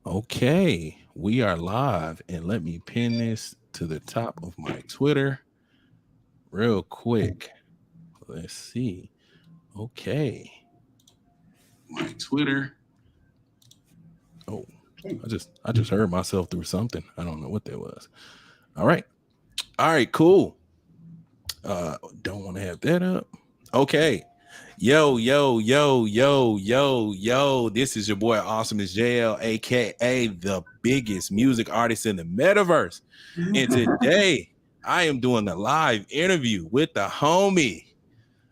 Okay, we are live, and let me pin this to the top of my Twitter real quick. Let's see. Okay, my Twitter. Oh, Okay. I just heard myself through something. I don't know what that was. All right, all right, cool. Don't want to have that up. Okay. Yo. This is your boy Awesomeisjayell, aka the biggest music artist in the metaverse. And today I am doing a live interview with the homie,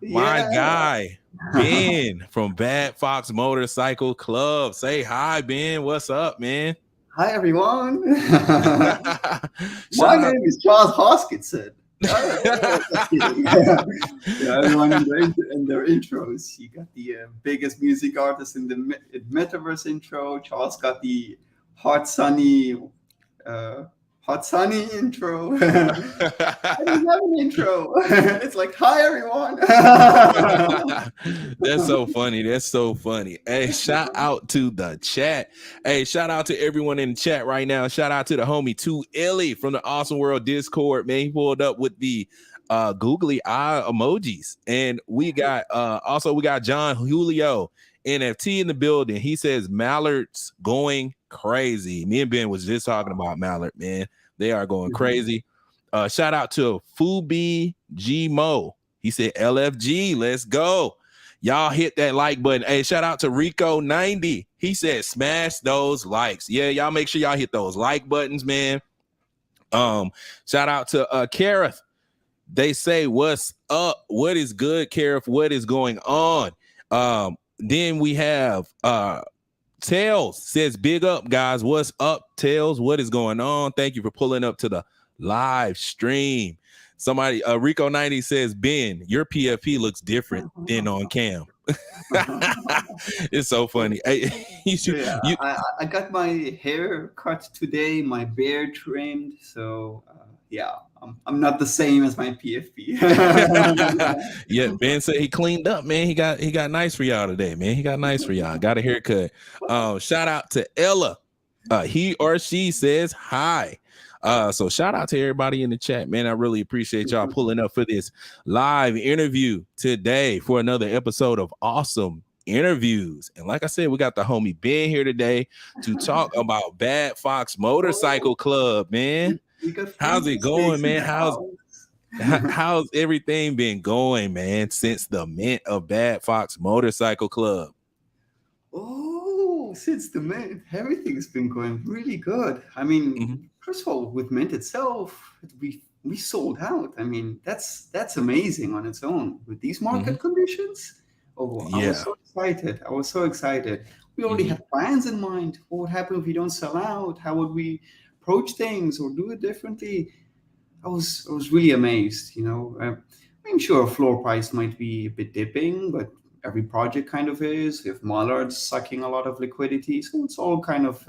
my Yeah. guy, Ben from Bad Fox Motorcycle Club. Say hi, Ben. What's up, man? Hi, everyone. My Shout out. name is Charles Hoskinson. Just kidding. Yeah, everyone in their intros. You got the biggest music artist in the metaverse intro. Charles got the hot sunny, uh, hot sunny intro. I don't have an intro. It's like, hi, everyone. That's so funny. That's so funny. Hey, shout out to the chat. Hey, shout out to everyone in the chat right now. Shout out to the homie Too Illy from the Awesome World Discord. Man, he pulled up with the googly eye emojis. And we got John Julio NFT in the building. He says Mallard's going crazy. Me and Ben was just talking about Mallard, man. They are going crazy. Shout out to Fubi G Mo. He said LFG, let's go. Y'all hit that like button. Hey, shout out to Rico90. He said smash those likes. Yeah, y'all make sure y'all hit those like buttons, man. Shout out to Kareth. They say what's up? What is good, Kareth? What is going on? Then we have Tails says, big up, guys. What's up, Tails? What is going on? Thank you for pulling up to the live stream. Somebody, Rico 90 says, Ben, your PFP looks different than on cam. It's so funny. Hey, Yeah, you, I got my hair cut today, my beard trimmed. So, yeah, I'm not the same as my PFP. yeah, Ben said he cleaned up, man. He got nice for y'all today, man. He got nice for y'all. Got a haircut. Shout out to Ella. He or she says hi. So shout out to everybody in the chat, man. I really appreciate y'all pulling up for this live interview today for another episode of Awesome Interviews. And like I said, we got the homie Ben here today to talk about Bad Fox Motorcycle Club, man. We got How's it freaky going, sticks in man? the house. How's everything been going, man, since the mint of Bad Fox Motorcycle Club? Oh, since the Mint, everything's been going really good. I Mhm, mean, first of all, with Mint itself, we sold out. I mean, that's amazing on its own with these mhm. market conditions. Oh, I was Yeah. so excited. I was so excited. We already Mhm, had plans in mind. What would happen if we don't sell out? How would we approach things or do it differently? I was really amazed. I'm sure floor price might be a bit dipping, but every project kind of is. We have Mallards sucking a lot of liquidity, so it's all kind of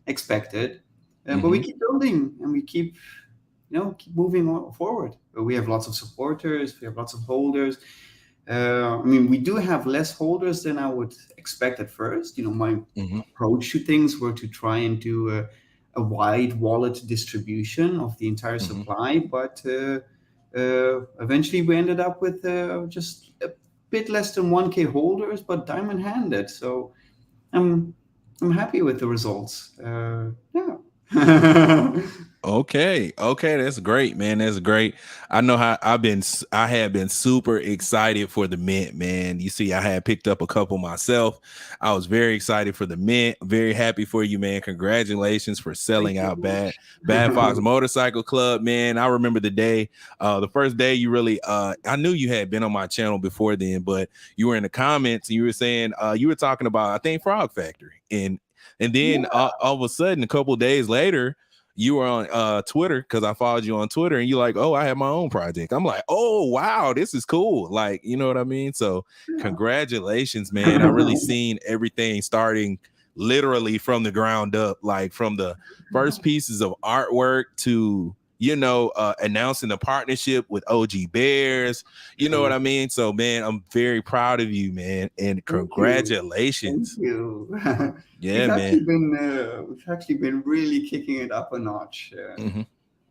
expected. But we mhm, keep building and we keep moving forward. We have lots of supporters. We have lots of holders. I mean, we do have less holders than I would expect at first. My mhm, approach to things were to try and do a wide wallet distribution of the entire mhm. supply, but eventually we ended up with just a bit less than 1K holders, but diamond handed. So I'm I'm happy with the results. Yeah. Okay, that's great, man. That's great. I know how I had been super excited for the mint, man. You see, I had picked up a couple myself. I was very excited for the mint. Very happy for you, man. Congratulations for Thank selling you out Bad very Fox much. Motorcycle Club, man. I remember the day, the first day you really I knew you had been on my channel before then, but you were in the comments and you were saying you were talking about, I think, Frog Factory. And Yeah. then all of a sudden, a couple of days later, you were on Twitter because I followed you on Twitter and you're like, oh, I have my own project. I'm like, oh, wow, this is cool. Like, you know what I mean? So congratulations, man. I really seen everything starting literally from the ground up, like from the first pieces of artwork to announcing a partnership with OG Bears. You know what I mean? So, man, I'm very proud of you, man, and Thank you. Thank congratulations. you. Yeah, man. We've actually been really kicking it up a notch. Hmm.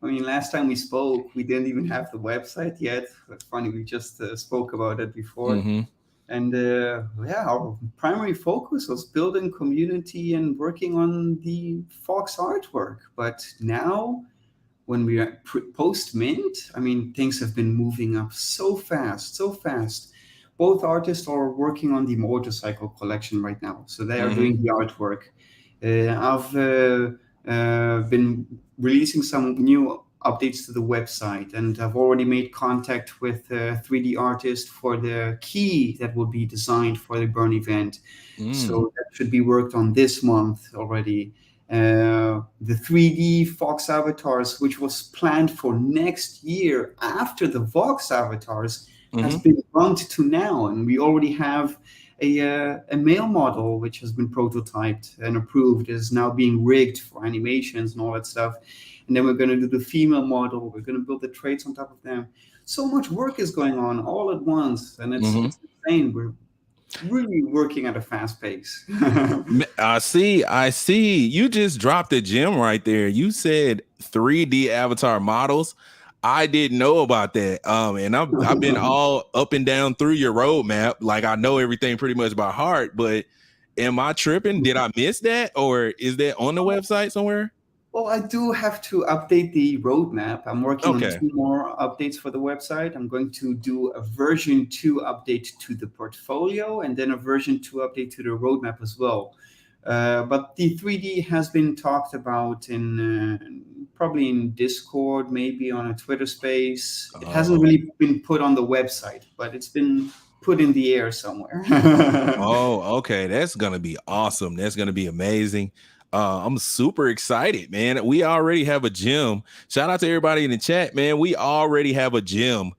I mean, last time we spoke, we didn't even have the website yet. It's funny, we just spoke about it before. Hmm. And yeah, our primary focus was building community and working on the Fox artwork. But now, when we are post mint, I mean, things have been moving up so fast, so fast. Both artists are working on the motorcycle collection right now, so they are Hmm. doing the artwork. I've been releasing some new updates to the website, and I've already made contact with a 3D artist for the key that will be designed for the Burn event. Mm. So that should be worked on this month already. The 3D Fox avatars, which was planned for next year after the Vox avatars, has Hmm. been bumped to now, and we already have a male model which has been prototyped and approved, is now being rigged for animations and all that stuff. And then we're going to do the female model. We're going to build the traits on top of them. So much work is going on all at once, and Hmm. it's insane. We're really working at a fast pace. I see. You just dropped a gem right there. You said 3D avatar models. I didn't know about that. And I've been all up and down through your roadmap. Like I know everything pretty much by heart, but am I tripping? Did I miss that? Or is that on the website somewhere? Well, I do have to update the roadmap. I'm working on Okay. 2 more updates for the website. I'm going to do a version 2 update to the portfolio and then a version 2 update to the roadmap as well. But the 3D has been talked about in probably in Discord, maybe on a Twitter space. It hasn't Oh. really been put on the website, but it's been put in the air somewhere. Oh, okay. That's gonna be awesome. That's gonna be amazing. I'm super excited, man. We already have a gym. Shout out to everybody in the chat, man. We already have a gym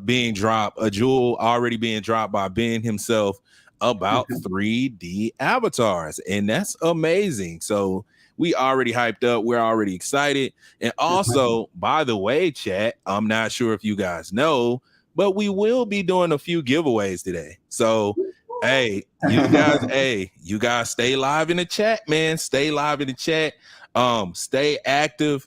being dropped, a jewel already being dropped by Ben himself about 3D avatars, and that's amazing. So we already hyped up, we're already excited. And also, by the way, chat, I'm not sure if you guys know, but we will be doing a few giveaways today. So, you guys stay live in the chat, man. Stay live in the chat. Stay active.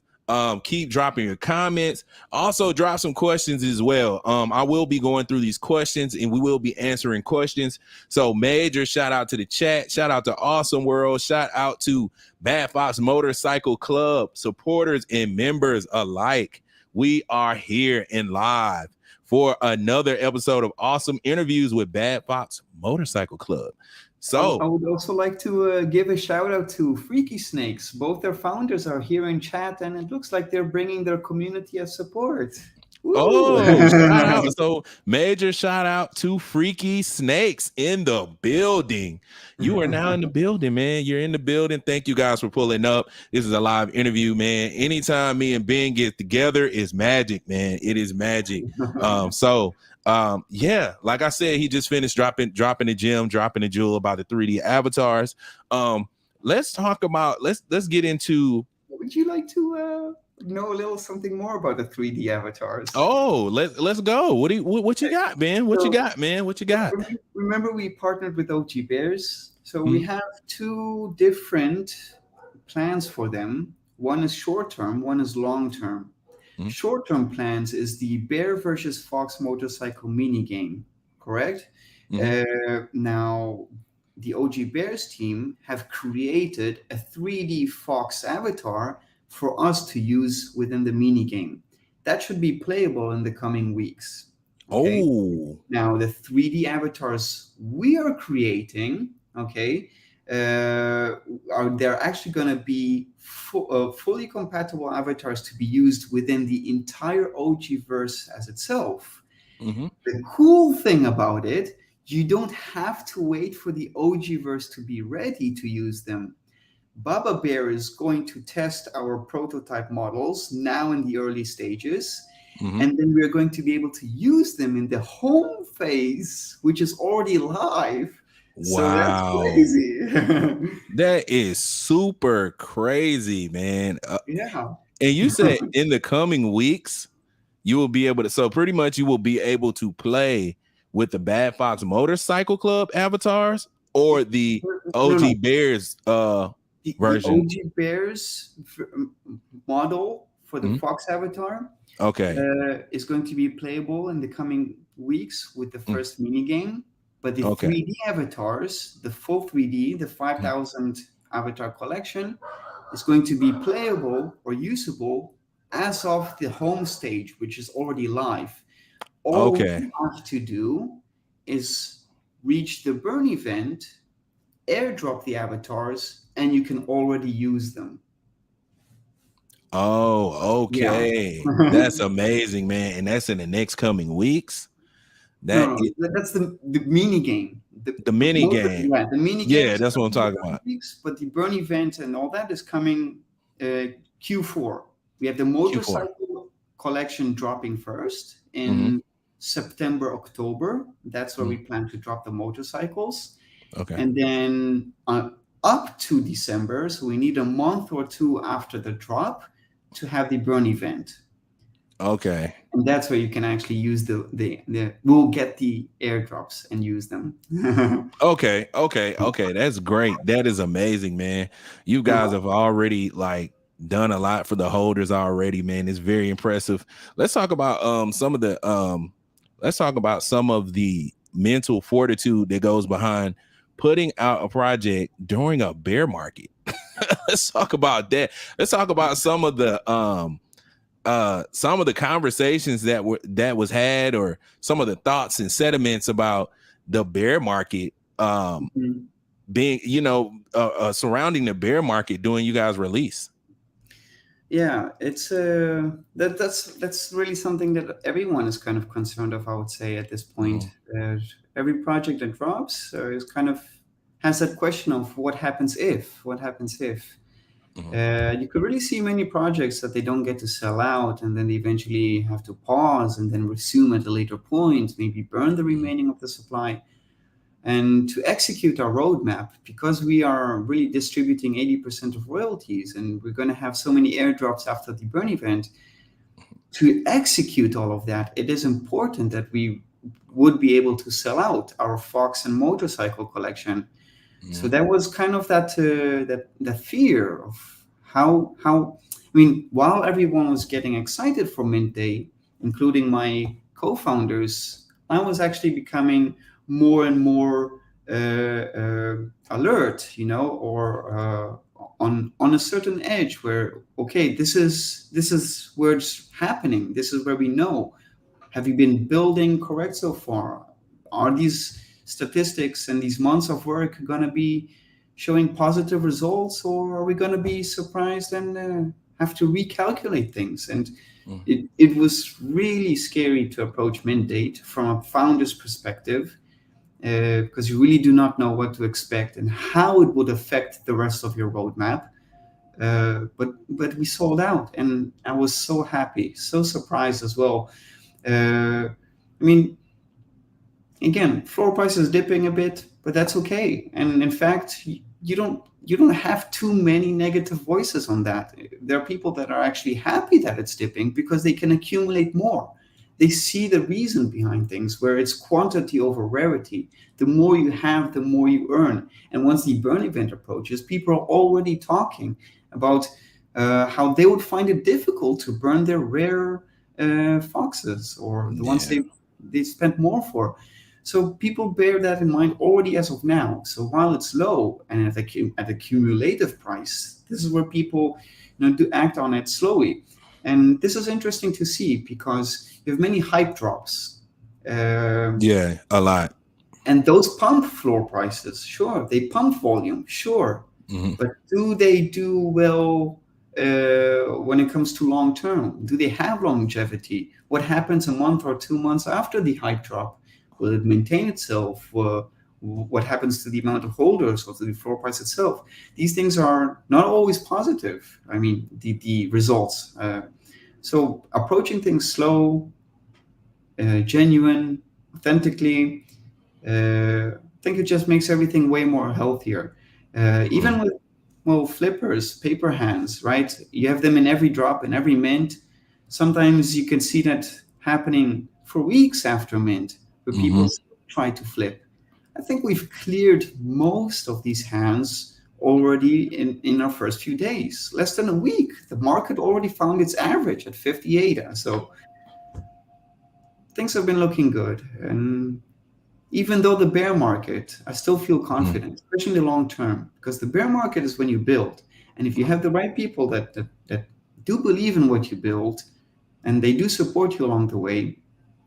Keep dropping your comments. Also, drop some questions as well. I will be going through these questions and we will be answering questions. So, major shout out to the chat. Shout out to Awesome World. Shout out to Bad Fox Motorcycle Club supporters and members alike. We are here and live for another episode of Awesome Interviews with Bad Fox Motorcycle Club. So, I would also like to give a shout out to Freaky Snakes. Both their founders are here in chat, and it looks like they're bringing their community as support. Woo! shout out. So, major shout out to Freaky Snakes in the building. You are now in the building, man. You're in the building. Thank you guys for pulling up. This is a live interview, man. Anytime me and Ben get together, it's magic, man. It is magic. Yeah, like I said, he just finished dropping the gem, dropping the jewel about the 3D avatars. Let's talk about let's get into. Would you like to know a little something more about the 3D avatars? Oh, let's go. What you got, man? What you got, man? What you got? Remember, we partnered with OG Bears, so we Mhm. have 2 different plans for them. One is short term, one is long term. Mhm. Short term plans is the Bear versus Fox motorcycle mini game, correct? Mhm. Now, the OG Bears team have created a 3D Fox avatar for us to use within the mini game. That should be playable in the coming weeks. Okay. Oh. Now, the 3D avatars we are creating, okay, they're actually going to be fully compatible avatars to be used within the entire OG verse as itself. Mm-hmm. The cool thing about it, you don't have to wait for the OG verse to be ready to use them. Baba Bear is going to test our prototype models now in the early stages. Mm-hmm. And then we're going to be able to use them in the home phase, which is already live. So that's Wow. crazy. That is super crazy, man. Yeah. And you said in the coming weeks, you will be able to, so pretty much you will be able to play with the Bad Fox Motorcycle Club avatars or the No, OG no. Bears The version. OG Bears model for the Mhm. Fox avatar Okay. is going to be playable in the coming weeks with the Mm. first mini game. But the Okay. 3D avatars, the full 3D, the Mm. 5,000 avatar collection, is going to be playable or usable as of the home stage, which is already live. All Okay. we have to do is reach the burn event, airdrop the avatars, and you can already use them. Oh, Yeah. okay. No, That's amazing, man. And that's in the next coming weeks. That no, is that's the mini game. the mini game. The mini game Yeah, is that's what coming I'm in the talking coming about. weeks, but the burn event and all that is coming Q4. We have the Q4. motorcycle collection dropping first Hmm. in September, October. That's where we Hmm. plan to drop the motorcycles. Okay. And then up to December, so we need a month or two after the drop to have the burn event. Okay. And that's where you can actually use we'll get the airdrops and use them. Okay, okay, okay. That's great. That is amazing, man. You guys have already like done a lot for the holders already, man. It's very impressive. Let's talk about let's talk about some of the mental fortitude that goes behind putting out a project during a bear market. Let's talk about that. Let's talk about some of the conversations that was had, or some of the thoughts and sentiments about the bear market Mhm. being, surrounding the bear market during you guys release. Yeah, it's that's really something that everyone is kind of concerned of. I would say at this point, Mhm. every project that drops is kind of has that question of what happens if. Mhm. You could really see many projects that they don't get to sell out, and then they eventually have to pause and then resume at a later point, maybe burn the Mhm. remaining of the supply. And to execute our roadmap, because we are really distributing 80% of royalties and we're going to have so many airdrops after the burn event, to execute all of that, it is important that we would be able to sell out our Fox and motorcycle collection. So Mhm. there was kind of that fear of how I mean, while everyone was getting excited for Mint Day, including my co-founders, I was actually becoming more and more alert, or on a certain edge where, okay, this is where it's happening. This is where we know. Have you been building correct so far? Are these statistics and these months of work going to be showing positive results, or are we going to be surprised and have to recalculate things? And Mhm. it was really scary to approach mint date from a founder's perspective, because you really do not know what to expect and how it would affect the rest of your roadmap. But we sold out, and I was so happy, so surprised as well. I mean, again, floor price is dipping a bit, but that's okay. And in fact, you don't have too many negative voices on that. There are people that are actually happy that it's dipping because they can accumulate more. They see the reason behind things, where it's quantity over rarity. The more you have, the more you earn. And once the burn event approaches, people are already talking about how they would find it difficult to burn their rare foxes, or the ones Yeah. they spent more for. So people bear that in mind already as of now. So while it's low and at a cumulative price, this is where people do act on it slowly. And this is interesting to see because you have many hype drops. Um, Yeah, a lot. and those pump floor prices, sure, they pump volume, sure, Mhm. but do they do well when it comes to long term? Do they have longevity? What happens a month or 2 months after the hype drop? Will it maintain itself? What happens to the amount of holders or to the floor price itself? These things are not always positive. I mean, the results. So approaching things slow, genuine, authentically, I think it just makes everything way more healthier. Even Mhm. with well, flippers, paper hands, right? You have them in every drop, in every mint. Sometimes you can see that happening for weeks after mint, where Mm-hmm. people still try to flip. I think we've cleared most of these hands already in our first few days. Less than a week, the market already found its average at 58. So things have been looking good. And even though the bear market, I still feel confident, especially in the long term, because the bear market is when you build. And if you have the right people that do believe in what you build and they do support you along the way,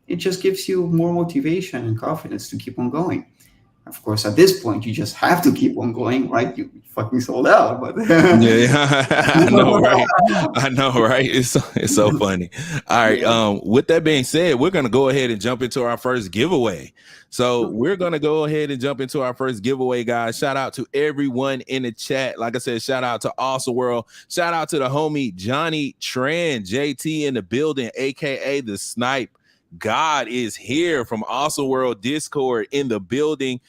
it just gives you more motivation and confidence to keep on going. Of course, at this point, you just have to keep on going, right? You fucking sold out, but Yeah, I know, right? I know, right? It's so funny. All right. With that being said, we're gonna go ahead and jump into our first giveaway. So we're gonna go ahead and jump into our first giveaway, guys. Shout out to everyone in the chat. Like I said, shout out to Awesome World. Shout out to the homie Johnny Tran, JT in the building, aka the Snipe. God is here from Awesome World Discord in the building.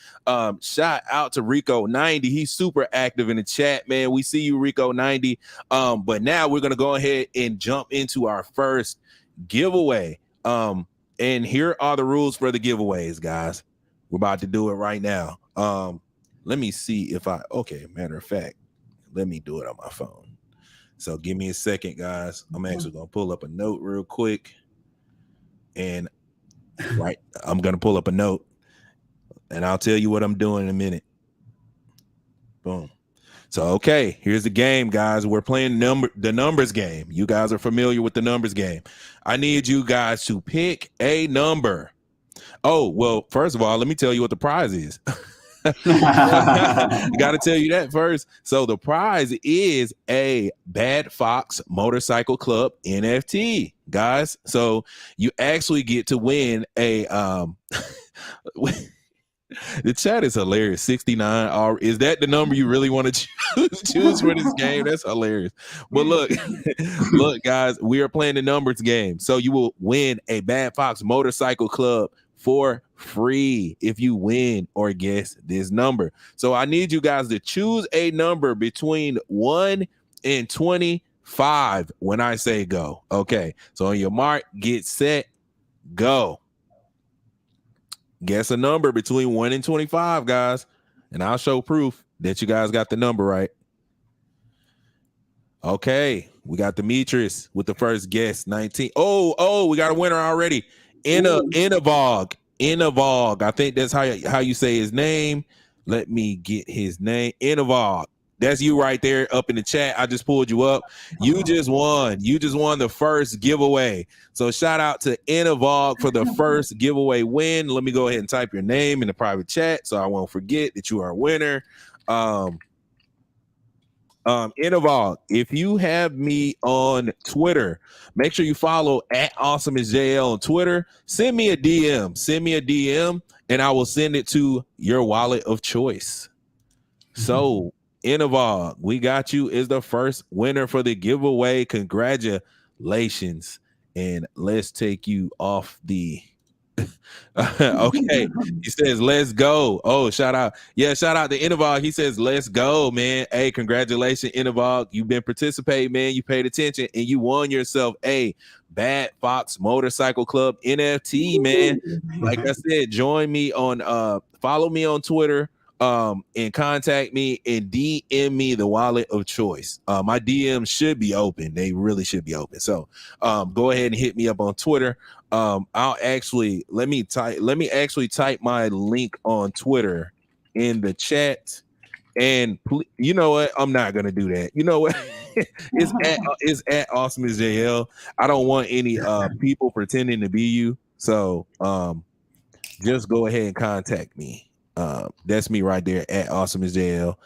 Shout out to Rico 90. He's super active in the chat, man. We see you, Rico 90. But now we're gonna go ahead and jump into our first giveaway. And here are the rules for the giveaways, guys. We're about to do it right now. Let me see if matter of fact, let me do it on my phone. So give me a second, guys. I'm actually gonna pull up a note real quick. And I'm gonna pull up a note and I'll tell you what I'm doing in a minute. Boom. So, okay, here's the game, guys. We're playing the numbers game. You guys are familiar with the numbers game. I need you guys to pick a number. Oh, well, first of all, let me tell you what the prize is. I got to tell you that first. So the prize is a Bad Fox Motorcycle Club NFT, guys. So you actually get to win a the chat is hilarious. 69. Is that the number you really want to choose for this game? That's hilarious. But look, look, guys, we are playing the numbers game. So you will win a Bad Fox Motorcycle Club for free if you win or guess this number. So I need you guys to choose a number between 1 and 25 when I say go. Okay. So on your mark, get set, go. Guess a number between 1 and 25, guys. And I'll show proof that you guys got the number right. Okay. We got Demetrius with the first guess, 19. Oh, we got a winner already. Inavog. I think that's how you say his name. Let me get his name. Inavog. That's you right there up in the chat. I just pulled you up. You just won. You just won the first giveaway. So shout out to Inavog for the first giveaway win. Let me go ahead and type your name in the private chat so I won't forget that you are a winner. Inavog, if you have me on Twitter, make sure you follow at Awesomeisjayell on Twitter. Send me a DM, and I will send it to your wallet of choice. So Inavog, we got you as the first winner for the giveaway. Congratulations. And let's take you off the okay. He says, let's go. Oh, shout out. Yeah, shout out to Inavog. He says, let's go, man. Hey, congratulations, Inavog. You've been participating, man. You paid attention and you won yourself a Bad Fox Motorcycle Club NFT, man. Like I said, join me on follow me on Twitter. And contact me and DM me the wallet of choice. My DMs should be open. They really should be open. So go ahead and hit me up on Twitter. I'll actually let me actually type my link on Twitter in the chat. And you know what? I'm not gonna do that. You know what? it's at Awesomeisjayell. I don't want any people pretending to be you. So just go ahead and contact me. That's me right there at Awesomeisjayell.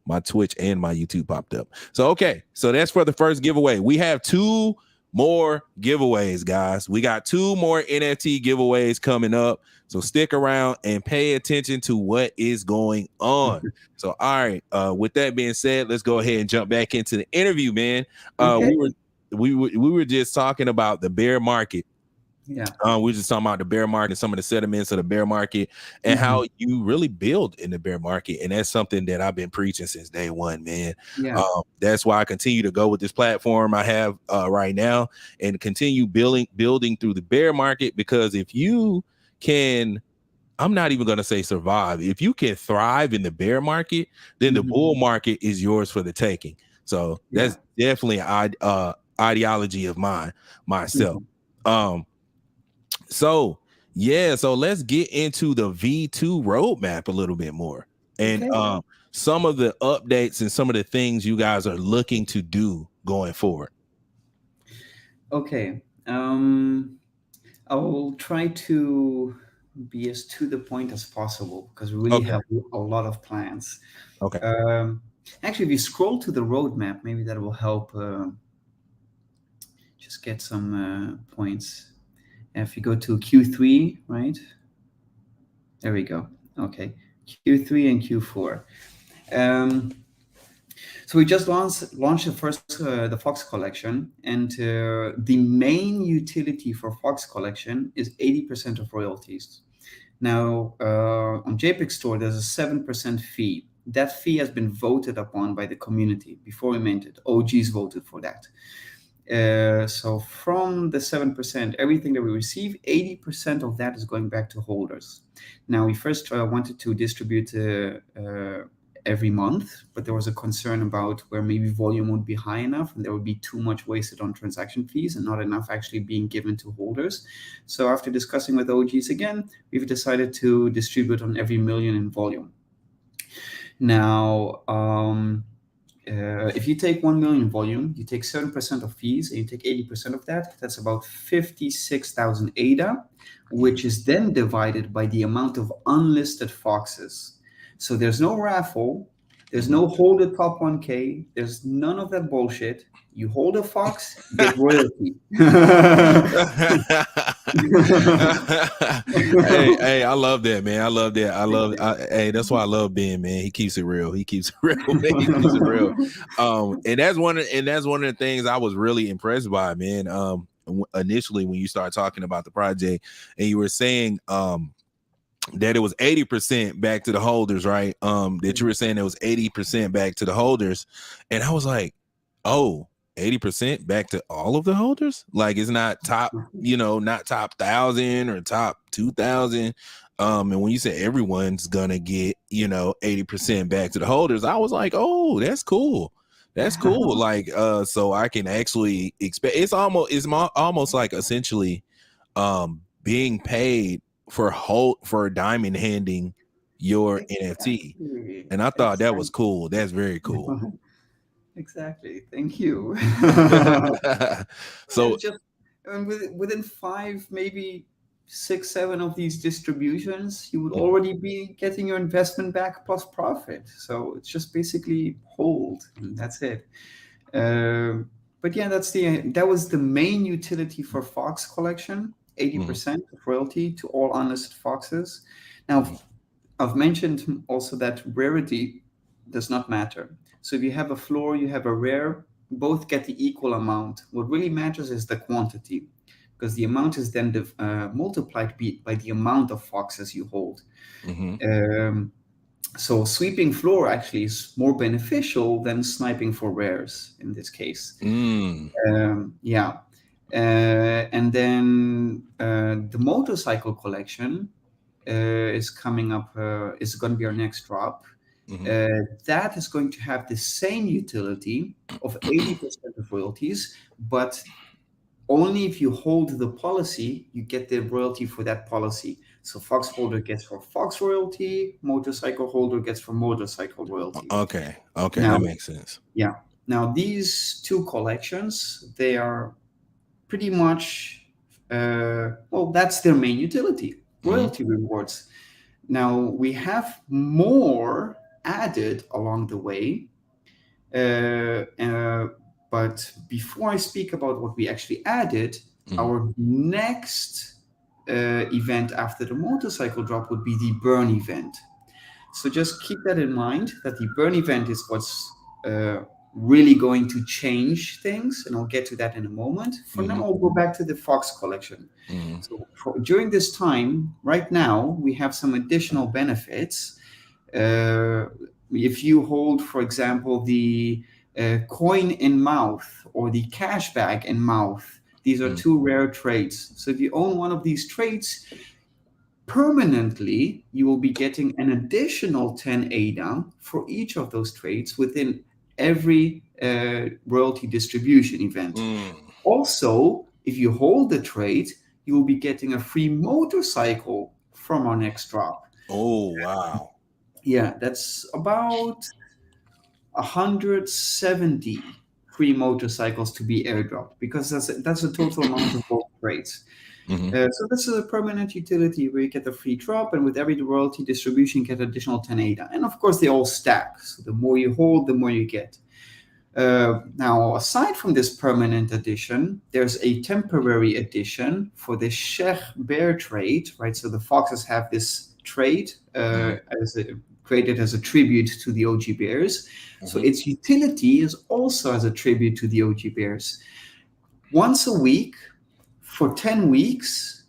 My Twitch and my YouTube popped up. So okay, so that's for the first giveaway. We have 2 more giveaways, guys. We got 2 more NFT giveaways coming up. So stick around and pay attention to what is going on. So all right, with that being said, let's go ahead and jump back into the interview, man. Okay. We were just talking about the bear market. Yeah. We're just talking about the bear market, some of the sediments of the bear market, and Hmm. how you really build in the bear market. And that's something that I've been preaching since day one, man. Yeah. That's why I continue to go with this platform I have right now and continue building through the bear market. Because if you can, I'm not even going to say survive. If you can thrive in the bear market, then the Hmm. bull market is yours for the taking. So Yeah. that's definitely ideology of mine myself. Hmm. Um, so yeah, so let's get into the V2 roadmap a little bit more, and Okay. some of the updates and some of the things you guys are looking to do going forward. Okay. I will try to be as to the point as possible because we really Okay. have a lot of plans. Okay. Um, Actually, if you scroll to the roadmap, maybe that will help just get some points. If you go to Q3, right? There we go. Okay. Q3 and Q4. Um, so we just launched the Fox collection, and the main utility for Fox collection is 80% of royalties. Now, on JPEG Store, there's a 7% fee. That fee has been voted upon by the community before we made it. OGs voted for that. So from the 7%, everything that we receive, 80% of that is going back to holders. Now, we first wanted to distribute every month, but there was a concern about where maybe volume would be high enough and there would be too much wasted on transaction fees and not enough actually being given to holders. So after discussing with OGs again, we've decided to distribute on every million in volume. Now, if you take 1 million volume, you take 7% of fees and you take 80% of that, that's about 56,000 ADA, which is then divided by the amount of unlisted foxes. So there's no raffle, there's no hold a top 1K, there's none of that bullshit. You hold a fox, you get royalty. Hey, I love that, man. I love that. Hey, that's why I love Ben, man. He keeps it real. He keeps it real, man. He keeps it real. And that's one of the things I was really impressed by, man. Initially when you started talking about the project and you were saying that it was 80% back to the holders, right? That you were saying it was 80% back to the holders. And I was like, oh, 80% back to all of the holders? Like it's not top, not top 1,000 or top 2,000. And when you say everyone's gonna get, 80% back to the holders, I was like, oh, that's cool. That's cool. Like, so I can actually expect almost like essentially being paid for diamond handing your NFT. Exactly. And I thought that was cool. That's very cool. Exactly. Thank you. So It's just within five, maybe six, seven of these distributions, you would already be getting your investment back plus profit. So it's just basically hold, and that's it. But yeah, that was the main utility for Fox collection. 80% of royalty to all unlisted foxes. Now, I've mentioned also that rarity does not matter. So if you have a floor, you have a rare, both get the equal amount. What really matters is the quantity, because the amount is then multiplied by the amount of foxes you hold. Um, so sweeping floor actually is more beneficial than sniping for rares in this case. Yeah. And then the motorcycle collection is coming up, is going to be our next drop. That is going to have the same utility of 80% of royalties, but only if you hold the policy, you get the royalty for that policy. So Fox holder gets for Fox royalty, motorcycle holder gets for motorcycle royalty. okay, Now, that makes sense. yeah. Now these two collections, they are pretty much, well, that's their main utility, royalty rewards. Now we have more added along the way, but before I speak about what we actually added, our next event after the motorcycle drop would be the burn event. So just keep that in mind, that the burn event is what's really going to change things, and I'll get to that in a moment. For now, Mhm. I'll go back to the Fox collection. Mhm. So during this time, right now, we have some additional benefits. Uh, if you hold, for example, the coin in mouth or the cash bag in mouth, these are Mhm. two rare traits. So if you own one of these traits, permanently, you will be getting an additional 10 ADA for each of those trades within every royalty distribution event. Mm. Also, if you hold the trade, you will be getting a free motorcycle from our next drop. Oh wow. Yeah, that's about 170 free motorcycles to be airdropped, because that's a total amount of both trades. Mhm. So this is a permanent utility where you get a free drop, and with every royalty distribution, you get additional 10 ADA. And of course, they all stack. So the more you hold, the more you get. Now, aside from this permanent addition, there's a temporary addition for the Sheikh Bear trade, right? So the Foxes have this trade Mhm. created as a tribute to the OG Bears. So Mhm. its utility is also as a tribute to the OG Bears. Once a week for 10 weeks,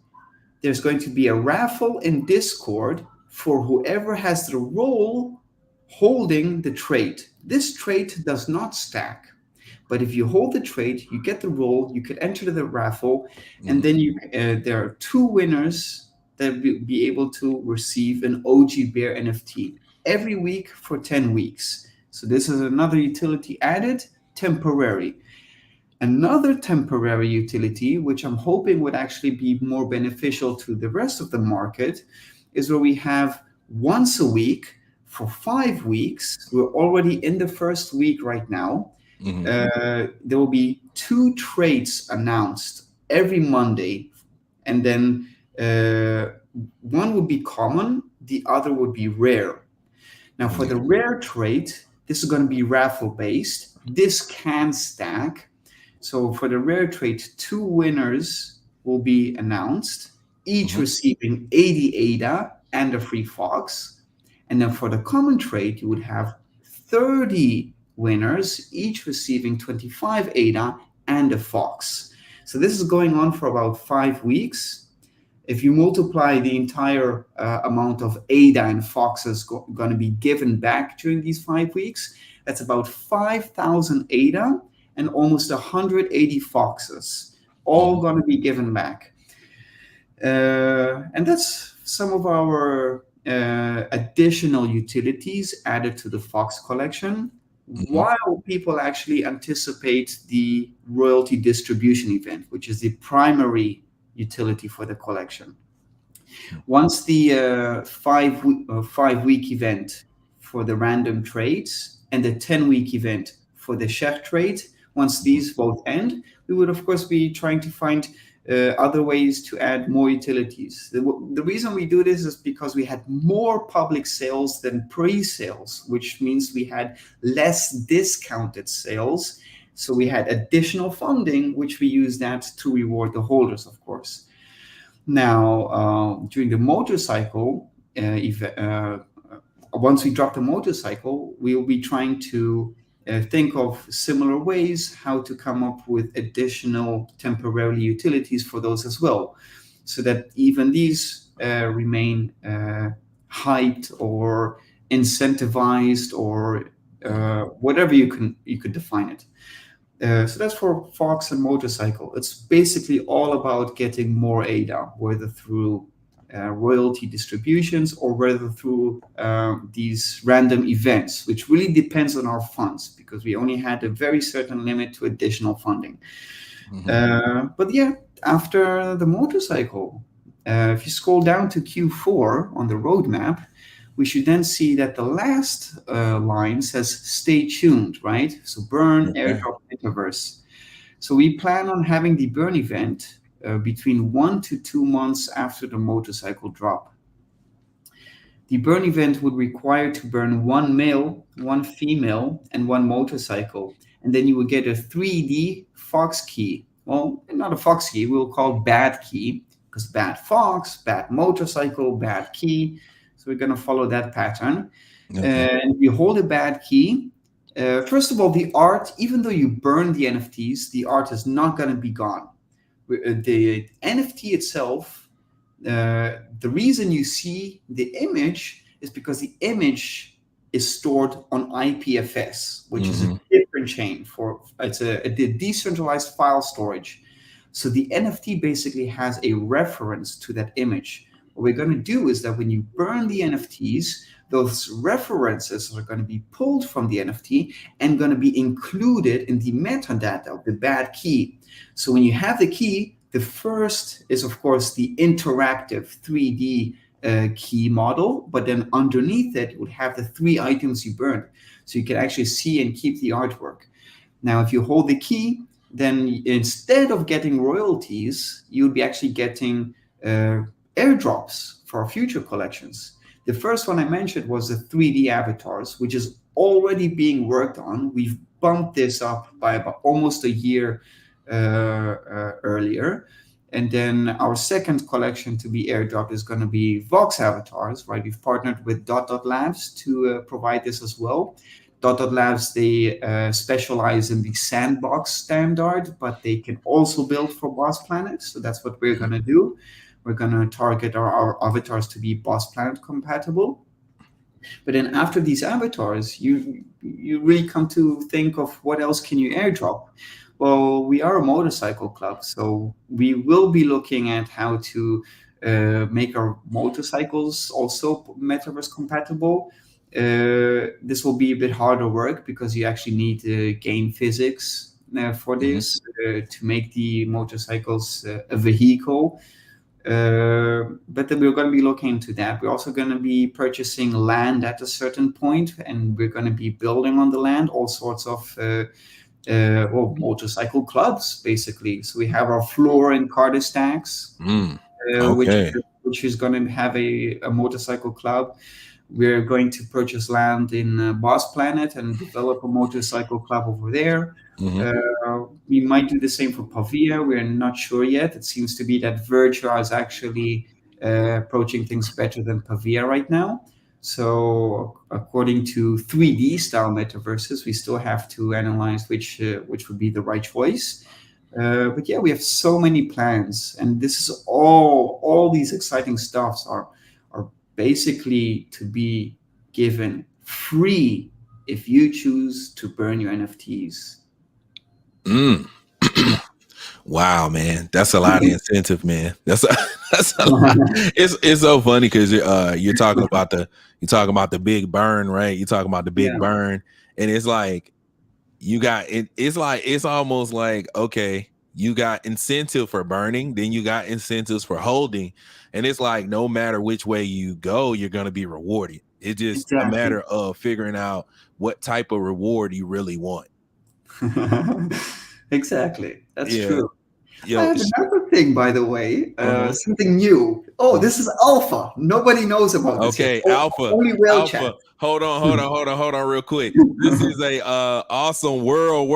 there's going to be a raffle in Discord for whoever has the role holding the trait. This trait does not stack, but if you hold the trait, you get the role, you could enter the raffle, and Mhm. then there are two winners that will be able to receive an OG Bear NFT every week for 10 weeks. So this is another utility added, temporary. Another temporary utility, which I'm hoping would actually be more beneficial to the rest of the market, is where we have once a week for 5 weeks. We're already in the first week right now. Mhm. There will be two trades announced every Monday, and then one would be common, the other would be rare. Now, for Yeah. the rare trade, this is going to be raffle based. This can stack. So for the rare trade, two winners will be announced, each Mhm. receiving 80 ADA and a free Fox. And then for the common trade, you would have 30 winners, each receiving 25 ADA and a Fox. So this is going on for about 5 weeks. If you multiply the entire amount of ADA and Foxes going to be given back during these 5 weeks, that's about 5,000 ADA and almost 180 Foxes, all Mhm. going to be given back. And that's some of our additional utilities added to the Fox collection, Mhm. while people actually anticipate the royalty distribution event, which is the primary utility for the collection. Once the 5 week event for the random trades and the 10-week event for the chef trade, once these both end, we would of course be trying to find other ways to add more utilities. The reason we do this is because we had more public sales than pre-sales, which means we had less discounted sales. So we had additional funding, which we use that to reward the holders, of course. Now, during the motorcycle, once we drop the motorcycle, we will be trying to think of similar ways how to come up with additional temporary utilities for those as well, so that even these remain hyped or incentivized or Mhm. whatever you could define it. So that's for Fox and motorcycle. It's basically all about getting more ADA, whether through royalty distributions or whether through these random events, which really depends on our funds because we only had a very certain limit to additional funding. Mhm. But yeah, after the motorcycle, if you scroll down to Q4 on the roadmap, we should then see that the last line says stay tuned, right? So burn, Okay. airdrop, metaverse. So we plan on having the burn event between 1 to 2 months after the motorcycle drop. The burn event would require to burn one male, one female, and one motorcycle. And then you would get a 3D fox key. Well, not a fox key, we'll call bad key, because bad fox, bad motorcycle, bad key. So we're going to follow that pattern. Okay. And you hold a bad key. First of all, the art, even though you burn the NFTs, the art is not going to be gone. The NFT itself, the reason you see the image is because the image is stored on IPFS, which is a Mm-hmm. different chain for it's a decentralized file storage. So the NFT basically has a reference to that image. What we're going to do is that when you burn the NFTs, those references are going to be pulled from the NFT and going to be included in the metadata of the bad key. So when you have the key, the first is, of course, the interactive 3D key model, but then underneath it, you would have the 3 items you burned. So you can actually see and keep the artwork. Now, if you hold the key, then instead of getting royalties, you would be actually getting airdrops for future collections. The first one I mentioned was the 3D avatars, which is already being worked on. We've bumped this up by about almost a year earlier. And then our second collection to be airdropped is going to be Vox avatars, right? We've partnered with Labs to provide this as well. Labs, they specialize in the sandbox standard, but they can also build for Boss Planet. So that's what we're going to do. We're going to target our avatars to be Boss Planet compatible. But then after these avatars, you really come to think of what else can you airdrop. Well, we are a motorcycle club, so we will be looking at how to make our motorcycles also metaverse compatible. This will be a bit harder work because you actually need game physics for Mm-hmm. this to make the motorcycles a vehicle. But then we're going to be looking into that. We're also going to be purchasing land at a certain point, and we're going to be building on the land all sorts of motorcycle clubs, basically. So we have our floor in Cardistax, Mm. uh, which Okay. which is going to have a motorcycle club. We're going to purchase land in Boss Planet and develop a motorcycle club over there. Mm-hmm. We might do the same for Pavia. We're not sure yet. It seems to be that Virtua is actually approaching things better than Pavia right now. So, according to 3D style metaverses, we still have to analyze which would be the right choice. But yeah, we have so many plans, and this is all these exciting stuffs are basically to be given free if you choose to burn your NFTs. Mm. Yeah. Wow, man, that's a lot of incentive, man. That's a lot. It's so funny because you're talking about the big burn, right? You're talking about the big Yeah, burn, and it's like you got it. It's like it's almost like okay, you got incentive for burning, then you got incentives for holding, and it's like no matter which way you go, you're gonna be rewarded. It's just a exactly. matter of figuring out what type of reward you really want. Exactly. That's Yeah, true. I yo, have another thing, by the way, uh-huh. something new. Oh, this is alpha. Nobody knows about this yet. Okay, Oh, Alpha, only whale chat. Alpha. Hold on, real quick. This is a awesome world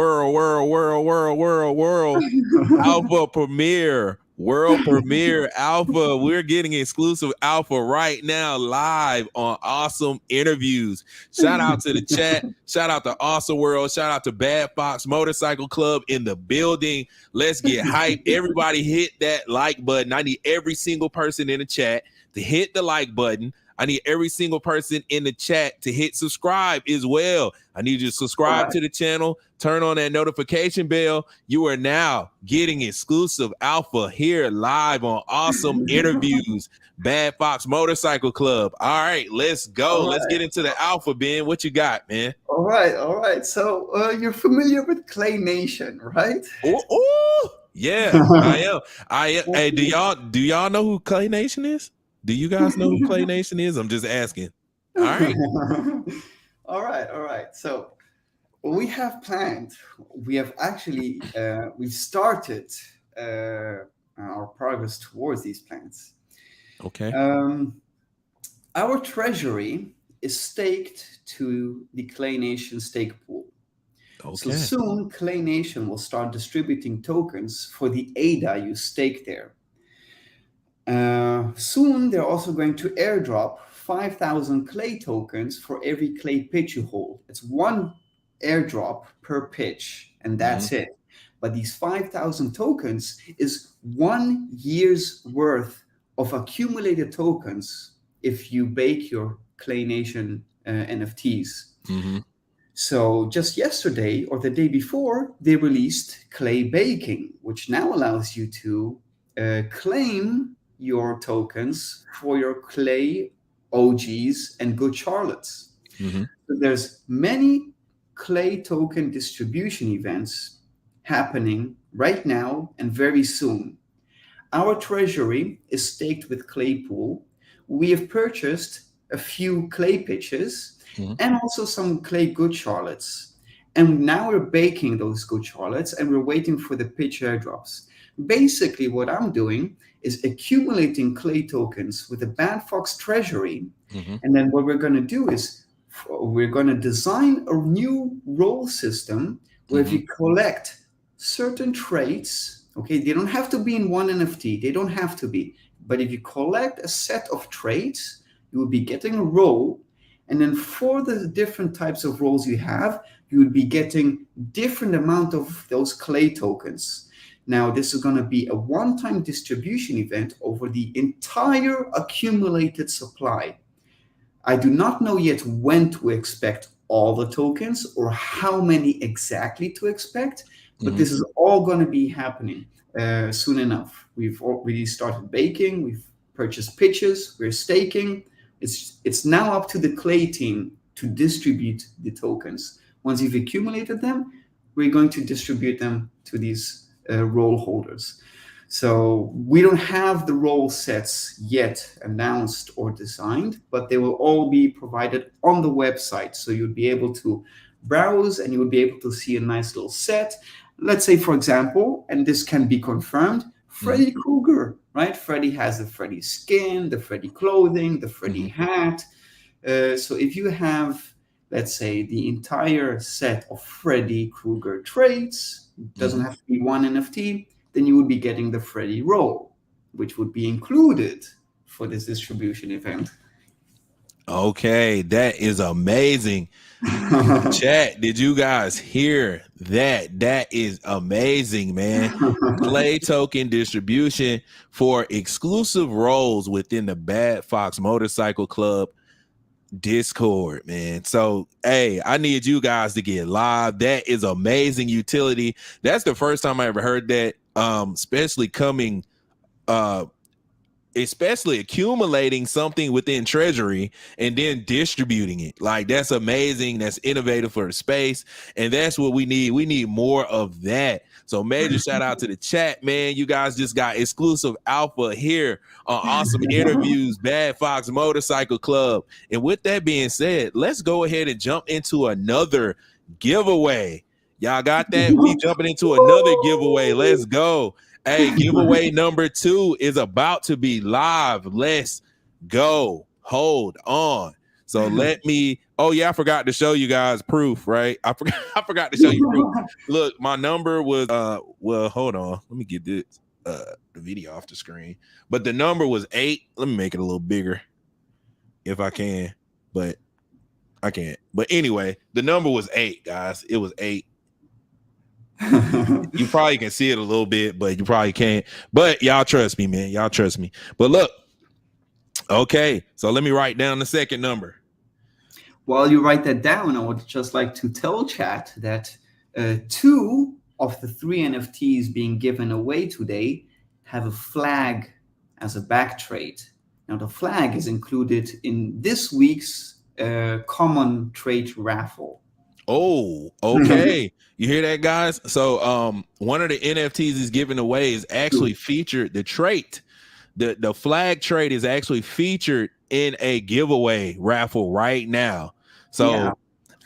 Alpha premiere. World premiere Alpha. We're getting exclusive Alpha right now live on Awesome Interviews. Shout out to the chat. Shout out to Awesome World. Shout out to Bad Fox Motorcycle Club in the building. Let's get hype. Everybody hit that like button. I need every single person in the chat to hit the like button. I need every single person in the chat to hit subscribe as well. I need you to All subscribe right. to the channel, turn on that notification bell. You are now getting exclusive Alpha here live on Awesome Interviews, Bad Fox Motorcycle Club. All right, let's go. All Let's right. get into the Alpha, Ben. What you got, man? All right. All right. So you're familiar with Clay Nation, right? Oh, yeah, I am. I am. Hey, do y'all know who Clay Nation is? Do you guys know who Clay Nation is? I'm just asking. All right. All right. All right. So we have planned. We have actually we've started our progress towards these plans. Okay. Um, our treasury is staked to the Clay Nation stake pool. So Okay. soon, Clay Nation will start distributing tokens for the ADA you stake there. Soon, they're also going to airdrop 5,000 Clay tokens for every Clay pitch you hold. It's one airdrop per pitch, and Mhm. that's it. But these 5,000 tokens is 1 year's worth of accumulated tokens if you bake your Clay Nation NFTs. Mhm. So just yesterday or the day before, they released Clay Baking, which now allows you to claim your tokens for your Clay OGs and Good Charlottes. Mhm. So there's many Clay token distribution events happening right now and very soon. Our treasury is staked with Claypool. We have purchased a few clay pitches Mhm. and also some clay good charlottes. And now we're baking those good charlottes and we're waiting for the pitch airdrops. Basically, what I'm doing is accumulating clay tokens with the Bandfox treasury. Mhm. And then what we're going to do is we're going to design a new role system where if Mhm. you collect certain traits, okay, they don't have to be in one NFT, they don't have to be, but if you collect a set of traits, you will be getting a role, and then for the different types of roles you have, you would be getting different amount of those clay tokens. Now this is going to be a one-time distribution event over the entire accumulated supply. I do not know yet when to expect all the tokens or how many exactly to expect, but Mhm. this is all going to be happening soon enough. We've already started baking, we've purchased pitches, we're staking. It's now up to the Clay team to distribute the tokens. Once you've accumulated them, we're going to distribute them to these role holders. So we don't have the role sets yet announced or designed, but they will all be provided on the website. So you'll be able to browse and you will be able to see a nice little set. Let's say, for example, and this can be confirmed, Mhm. Freddy Krueger, right? Freddy has the Freddy skin, the Freddy clothing, the Freddy Mhm. hat. So if you have, let's say, the entire set of Freddy Krueger traits, doesn't Mhm. have to be one NFT, then you would be getting the Freddy roll, which would be included for this distribution event. Okay, that is amazing. Chat, did you guys hear that? That is amazing, man. Clay token distribution for exclusive roles within the Bad Fox Motorcycle Club Discord, man. So, hey, I need you guys to get live. That is amazing utility. That's the first time I ever heard that. Especially coming especially accumulating something within treasury and then distributing it. Like, that's amazing. That's innovative for the space, and that's what we need more of that. So major shout out to the chat, man. You guys just got exclusive alpha here on Awesome Interviews, Bad Fox Motorcycle Club. And with that being said, let's go ahead and jump into another giveaway. Y'all got that? We jumping into another giveaway. Let's go. Hey, giveaway number 2 is about to be live. Let's go. Hold on. So let me. Oh yeah, I forgot to show you guys proof. Right? I forgot to show you proof. Look, my number was. Well, hold on. Let me get this. The video off the screen. But the number was 8. Let me make it a little bigger, if I can. But I can't. But anyway, the number was 8, guys. It was 8. You probably can see it a little bit, but you probably can't. But y'all trust me, man. Y'all trust me. But look, okay. So let me write down the second number. While you write that down, I would just like to tell chat that two of the three NFTs being given away today have a flag as a back trait. Now, the flag is included in this week's common trait raffle. Oh, okay. You hear that, guys? So one of the NFTs is given away is actually featured the trait. The flag trait is actually featured in a giveaway raffle right now. Yeah. So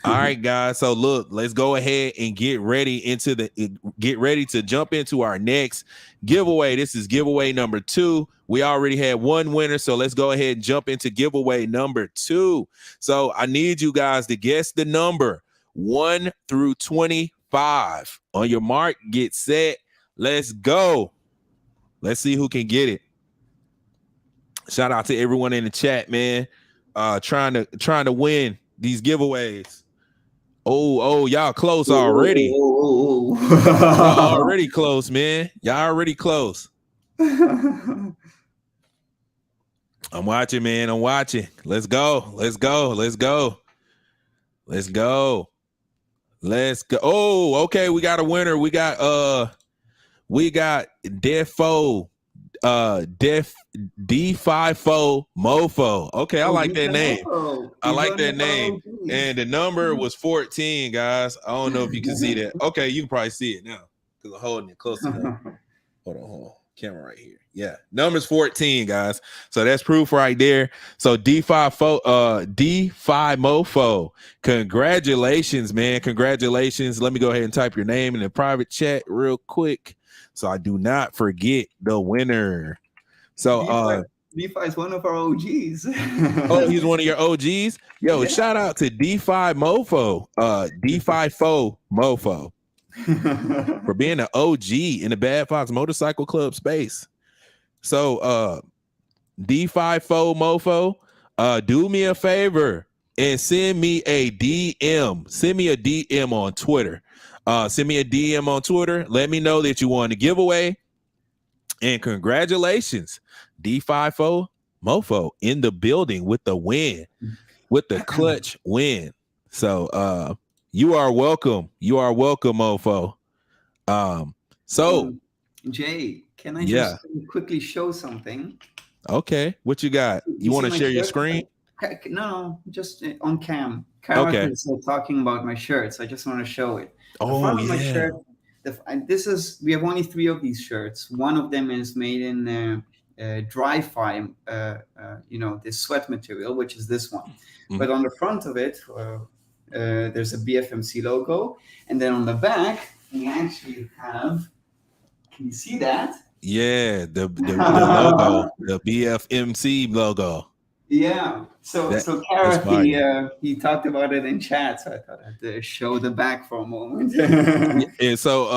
all right, guys. So look, let's go ahead and get ready to jump into our next giveaway. This is giveaway number 2. We already had one winner, so let's go ahead and jump into giveaway number 2. So I need you guys to guess the number 1 through 25. On your mark, get set. Let's go. Let's see who can get it. Shout out to everyone in the chat, man. Trying to win these giveaways. Oh, y'all close already. Oh, Y'all oh, already close, man. Y'all already close. oh. I'm watching, man. I'm watching. Let's go. Let's go. Let's go. Let's go. Let's go. Oh, okay. We got a winner. We got Defo Def D54 Mofo. Okay, I Oh, like that name. I he's like one that of our name. OGs. And the number was 14, guys. I don't know if you can see that. Okay, you can probably see it now because I'm holding it close enough. Hold on. Camera right here. Yeah. Number's 14, guys. So that's proof right there. So D5 Mofo. Congratulations, man. Congratulations. Let me go ahead and type your name in the private chat real quick so I do not forget the winner. So DeFi is one of our OGs. oh, he's one of your OGs. Yo, Yeah. shout out to D5 Mofo. D5 Mofo for being an OG in the Bad Fox Motorcycle Club space. So D54 Mofo, do me a favor and send me a DM. Send me a DM on Twitter. Send me a DM on Twitter. Let me know that you won the giveaway. And congratulations, D54 Mofo in the building with the win, with the clutch win. So you are welcome. You are welcome, Mofo. So Jay, can I yeah. just quickly show something? Okay. What you got? You You want see to my share your shirt? screen? No, just on cam. Kara Okay. is talking about my shirts. I just want to show it. The Oh front of my yeah. shirt. And we have only 3 of these shirts. One of them is made in dry fine, this sweat material, which is this one. Mhm. But on the front of it, there's a BFMC logo, and then on the back we actually have. Can you see that? Yeah, the logo, the BFMC logo. Yeah. So That so that's Kara, fire. he talked about it in chat, so I thought I'd show the back for a moment. And so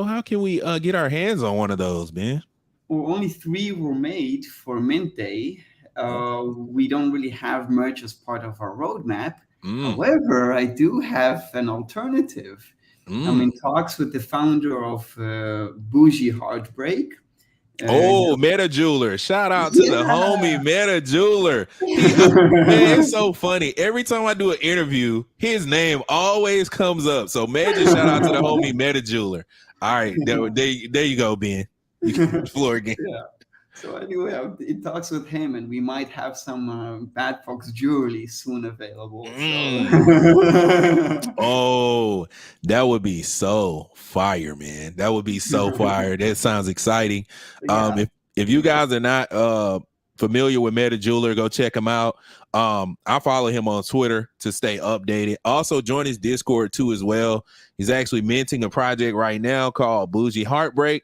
how can we get our hands on one of those, man? Well, only 3 were made for Mint Day. Okay. We don't really have merch as part of our roadmap. Mm, However, I do have an alternative. I'm mm. in talks with the founder of Bougie Heartbreak. Oh, Meta Jeweler. Shout out to the homie Yeah. Meta Jeweler. Man, it's so funny. Every time I do an interview, his name always comes up. So major shout out to the homie Meta Jeweler. All right, there you go, Ben. You can the floor again. Yeah. So anyway, I'm in talks with him, and we might have some Bad Fox jewelry soon available. Mm. So Oh, that would be so fire, man. That would be so fire. That sounds exciting. yeah. If you guys are not familiar with Meta Jeweler, go check him out. I follow him on Twitter to stay updated. Also join his Discord too as well. He's actually minting a project right now called Bougie Heartbreak.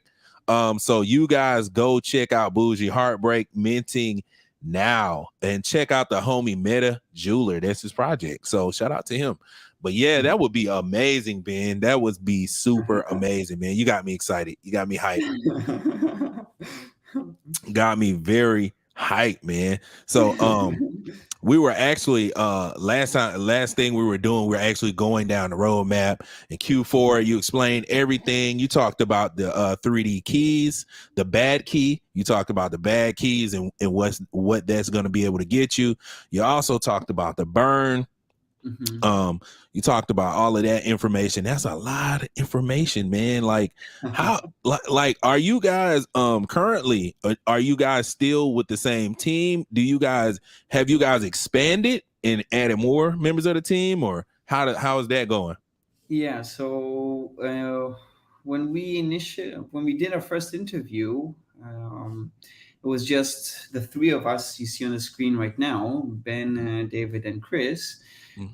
So you guys go check out Bougie Heartbreak minting now and check out the homie Meta Jeweler. That's his project. So shout out to him. But yeah, that would be amazing, Ben. That would be super amazing, man. You got me excited. You got me hyped. Got me very hyped, man. So we were actually last thing we were doing, we are actually going down the roadmap. In Q4, you explained everything. You talked about the 3D keys, the bad key. You talked about the bad keys and what that's going to be able to get you. You also talked about the burn. You talked about all of that information. That's a lot of information, man. Like how like are you guys currently are you guys still with the same team? Have you guys expanded and added more members of the team, or how is that going? Yeah. So when we did our first interview, it was just the 3 of us you see on the screen right now: Ben, David, and Chris.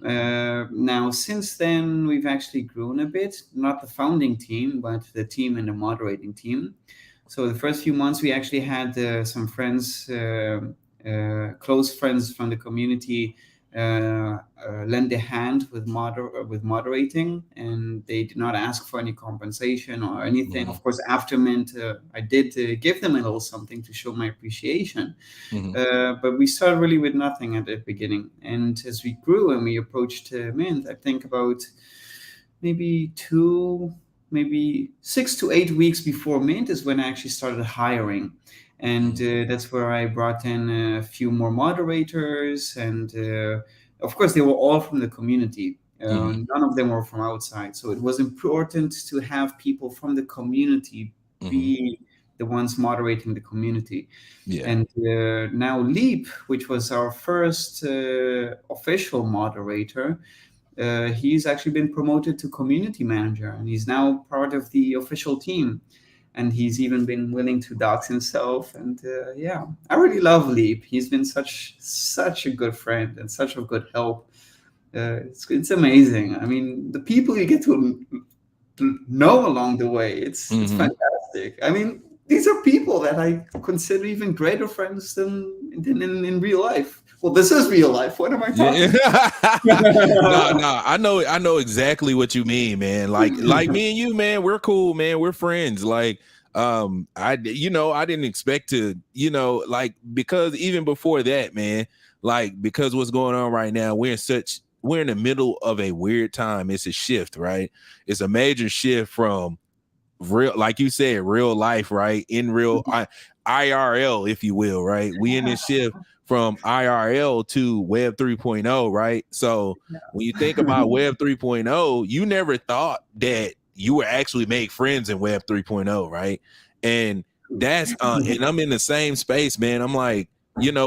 Now, since then, we've actually grown a bit. Not the founding team, but the team and the moderating team. So the first few months, we actually had some friends, close friends from the community, lend a hand with moderating, and they did not ask for any compensation or anything. Mhm. Of course, after Mint, I did give them a little something to show my appreciation. Mhm. But we started really with nothing at the beginning, and as we grew and we approached Mint, I think about maybe maybe 6 to 8 weeks before Mint is when I actually started hiring. And that's where I brought in a few more moderators. And of course, they were all from the community. Mhm. None of them were from outside. So it was important to have people from the community Mhm. be the ones moderating the community. Yeah. And now Leap, which was our first official moderator, he's actually been promoted to community manager, and he's now part of the official team. And he's even been willing to dox himself. And yeah, I really love Leap. He's been such a good friend and such a good help. It's amazing. I mean, the people you get to know along the way, it's Mhm. fantastic. I mean, these are people that I consider even greater friends than in real life. Well, this is real life. What am I Yeah. talking No, I know exactly what you mean, man. Like me and you, man, we're cool, man. We're friends. Like, I didn't expect to, like, because even before that, man, like, because what's going on right now, we're in the middle of a weird time. It's a shift, right? It's a major shift from real, like you said, real life, right? In real IRL, if you will, right? We in this shift from IRL to Web 3.0, right? So when you think about Web 3.0, you never thought that you would actually make friends in Web 3.0, right? And that's and I'm in the same space, man. I'm like,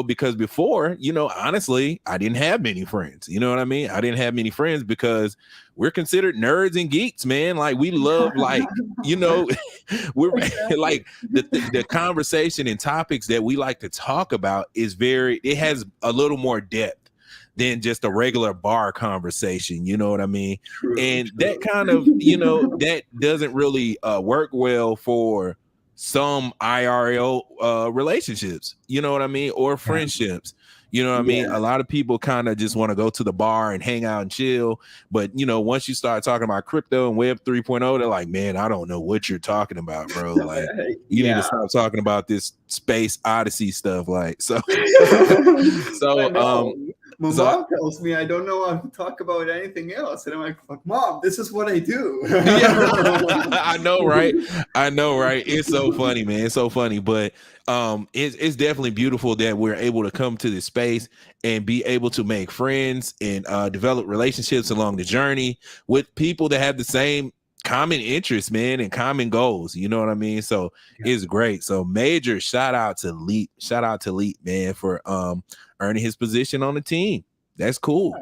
because before, honestly, I didn't have many friends. You know what I mean? I didn't have many friends because we're considered nerds and geeks, man. Like, we love, like, you know, we're Exactly. like the conversation and topics that we like to talk about it has a little more depth than just a regular bar conversation. You know what I mean? True, And that true. kind of, that doesn't really work well for some IRL relationships, you know what I mean? Or Yeah. friendships. You know what I mean? Yeah. A lot of people kind of just want to go to the bar and hang out and chill. But, once you start talking about crypto and Web 3.0, they're like, man, I don't know what you're talking about, bro. Like, you need to Yeah. stop talking about this space odyssey stuff. Like, so, I so, know. My so mom tells me I don't know how to talk about anything else. And I'm like, Mom, this is what I do. yeah, I know, right? I know, right? It's so funny, man. It's so funny, but it's definitely beautiful that we're able to come to this space and be able to make friends and develop relationships along the journey with people that have the same common interests, man, and common goals. You know what I mean? So Yeah. it's great. So major shout out to Leap, man, for earning his position on the team. That's cool.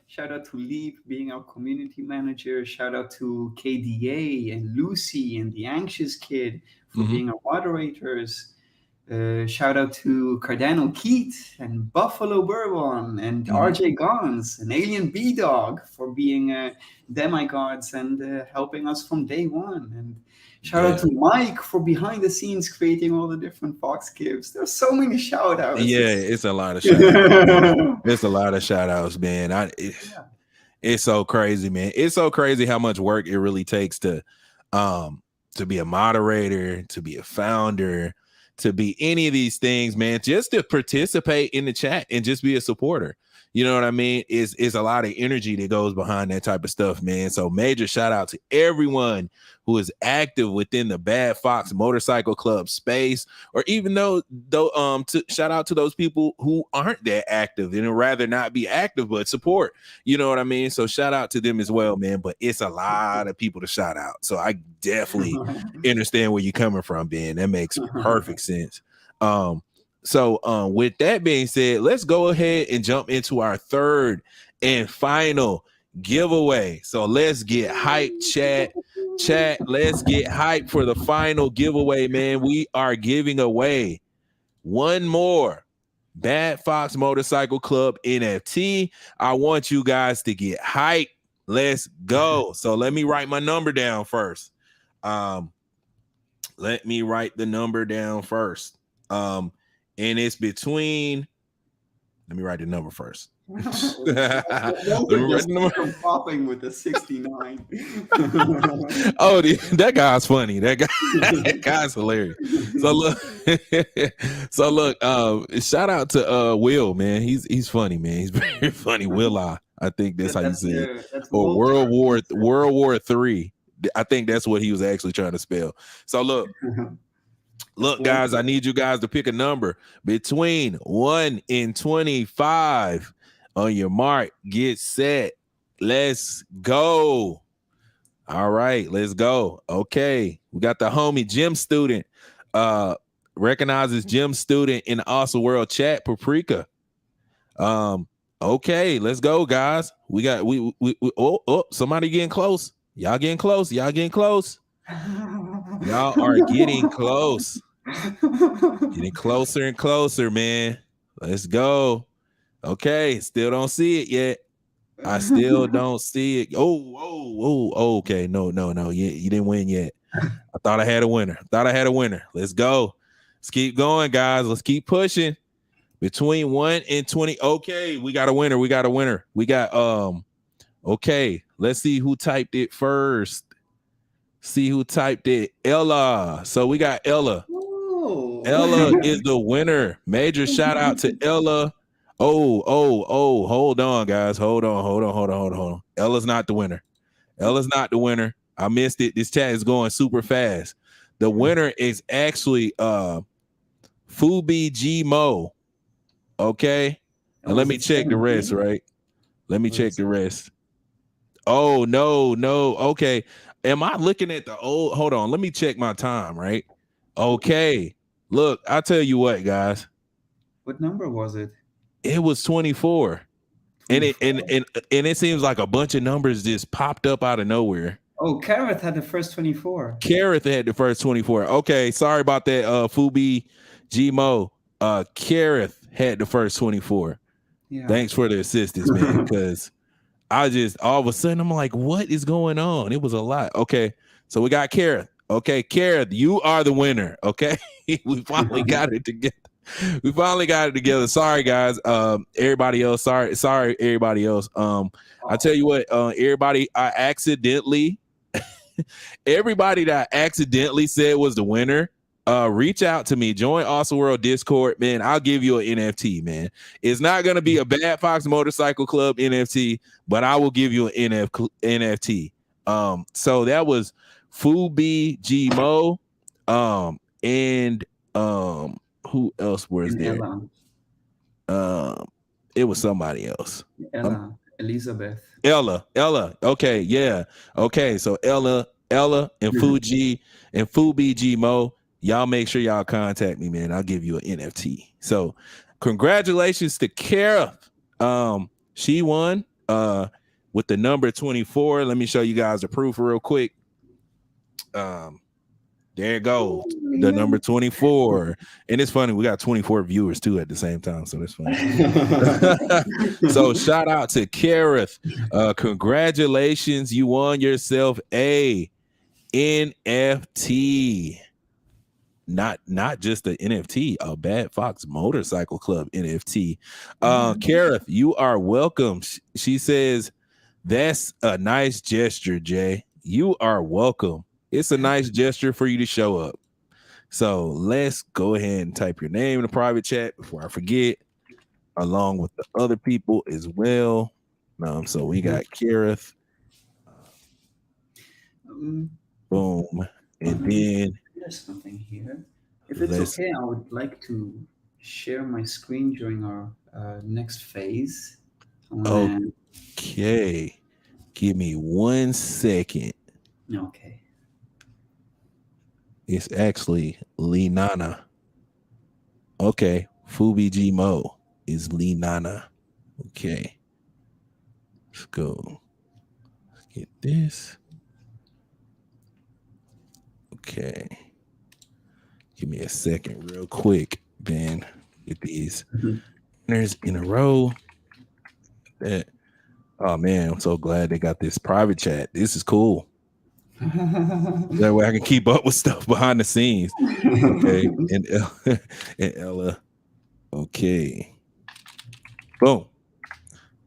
Shout out to Leap being our community manager. Shout out to KDA and Lucy and the Anxious Kid for Mm-hmm. being our moderators. Shout out to Cardano Keith and Buffalo Bourbon and Mm-hmm. RJ Gons and Alien B Dog for being demigods and helping us from day one. And shout out Yeah. to Mike for behind the scenes creating all the different Fox gives. There's so many shout outs. Yeah, it's a lot of shout outs, man. It's a lot of shout outs, man. It's so crazy, man. It's so crazy how much work it really takes to be a moderator, to be a founder, to be any of these things, man. Just to participate in the chat and just be a supporter. You know what I mean? Is a lot of energy that goes behind that type of stuff, man. So major shout out to everyone who is active within the Bad Fox Motorcycle Club space, or even though to shout out to those people who aren't that active and would rather not be active but support. You know what I mean? So shout out to them as well, man. But it's a lot of people to shout out. So I definitely understand where you're coming from, Ben. That makes perfect sense. With that being said, let's go ahead and jump into our third and final giveaway. So let's get hype, chat. Chat, let's get hype for the final giveaway, man. We are giving away one more Bad Fox Motorcycle Club NFT. I want you guys to get hype. Let's go. So let me write my number down first. Let me write the number down first. And it's between Let me write the number first. Let Those me are write just the number. popping with the 69. Oh, that guy's funny. That guy's hilarious. So look, shout out to Will, man. He's funny, man. He's very funny. Will I think that's how you say it. That's Or Walter. World War III. I think that's what he was actually trying to spell. So look, guys, I need you guys to pick a number between 1 and 25. On your mark, get set. Let's go. All right, let's go. Okay, we got the homie gym student. Recognizes gym student in the Awesome World chat, Paprika. Okay, let's go, guys. We got somebody getting close. Y'all getting close. Y'all getting close. Y'all are getting close. Getting closer and closer, man. Let's go. Okay, still don't see it yet. I still don't see it. Oh, okay. No. You didn't win yet. I thought I had a winner. Let's go. Let's keep going, guys. Let's keep pushing. Between 1 and 20. Okay, we got a winner. We got okay. Let's see who typed it first. Ella. So we got Ella. Oh. Ella is the winner. Major shout out to Ella. Oh, hold on, guys. Hold on. Ella's not the winner. I missed it. This chat is going super fast. The winner is actually Fubi G Mo. Okay. And let me check the rest, right? Let me check the rest. Oh, no. Okay. Am I looking at the old? Hold on. Let me check my time, right? Okay. Look, I'll tell you what, guys. What number was it? It was 24. And it seems like a bunch of numbers just popped up out of nowhere. Oh, Kareth had the first 24. Okay, sorry about that, Fubi Gmo. Kareth had the first 24. Yeah. Thanks for the assistance, man, because I just all of a sudden I'm like, what is going on? It was a lot. Okay, so we got Kareth. Okay, Kareth, you are the winner. Okay, we finally got it together. Sorry, guys. Everybody else. Sorry, everybody else. I tell you what, everybody that I accidentally said was the winner, reach out to me. Join Awesome World Discord, man. I'll give you an NFT, man. It's not gonna be a Bad Fox Motorcycle Club NFT, but I will give you an NFT. So that was Fubi Gmo, and who else was there? It was somebody else. Elizabeth. Ella. Okay, yeah. Okay, so Ella and Fubi Gmo. Y'all make sure y'all contact me, man. I'll give you an NFT. So congratulations to Kara. She won with the number 24. Let me show you guys the proof real quick. There you go, the number 24. And it's funny, we got 24 viewers too at the same time, so that's funny. So shout out to Kareth. Congratulations, you won yourself a NFT. Not just the NFT, a Bad Fox Motorcycle Club NFT. Kareth, you are welcome. She says, that's a nice gesture, Jay. You are welcome. It's a nice gesture for you to show up. So let's go ahead and type your name in the private chat before I forget, along with the other people as well. So we got Kareth. Boom. And then there's something here. If it's okay, I would like to share my screen during our next phase. Okay. Give me 1 second. Okay. It's actually Lee Nana. Okay. Fubi Gmo is Lee Nana. Okay. Let's go. Let's get this. Okay. Give me a second real quick, Ben. Get these winners in a row. Oh, man, I'm so glad they got this private chat. This is cool. That way I can keep up with stuff behind the scenes. Okay. And Ella. Okay. Boom.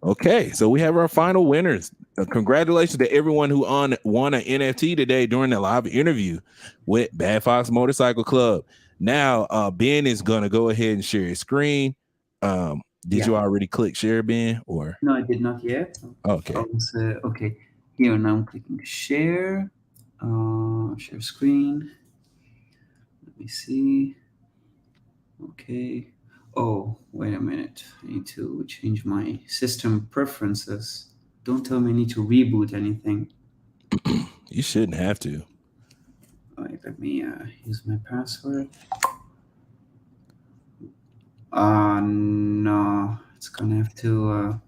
Okay, so we have our final winners. Congratulations to everyone who won an NFT today during the live interview with Bad Fox Motorcycle Club. Now, Ben is gonna go ahead and share his screen. Did you already click share, Ben? Or No, I did not yet. okay, Okay. Here now I'm clicking share. Share screen. Let me see. Okay. Oh, wait a minute. I need to change my system preferences. Don't tell me I need to reboot anything. you shouldn't have to. All right, let me use my password. No, it's gonna have to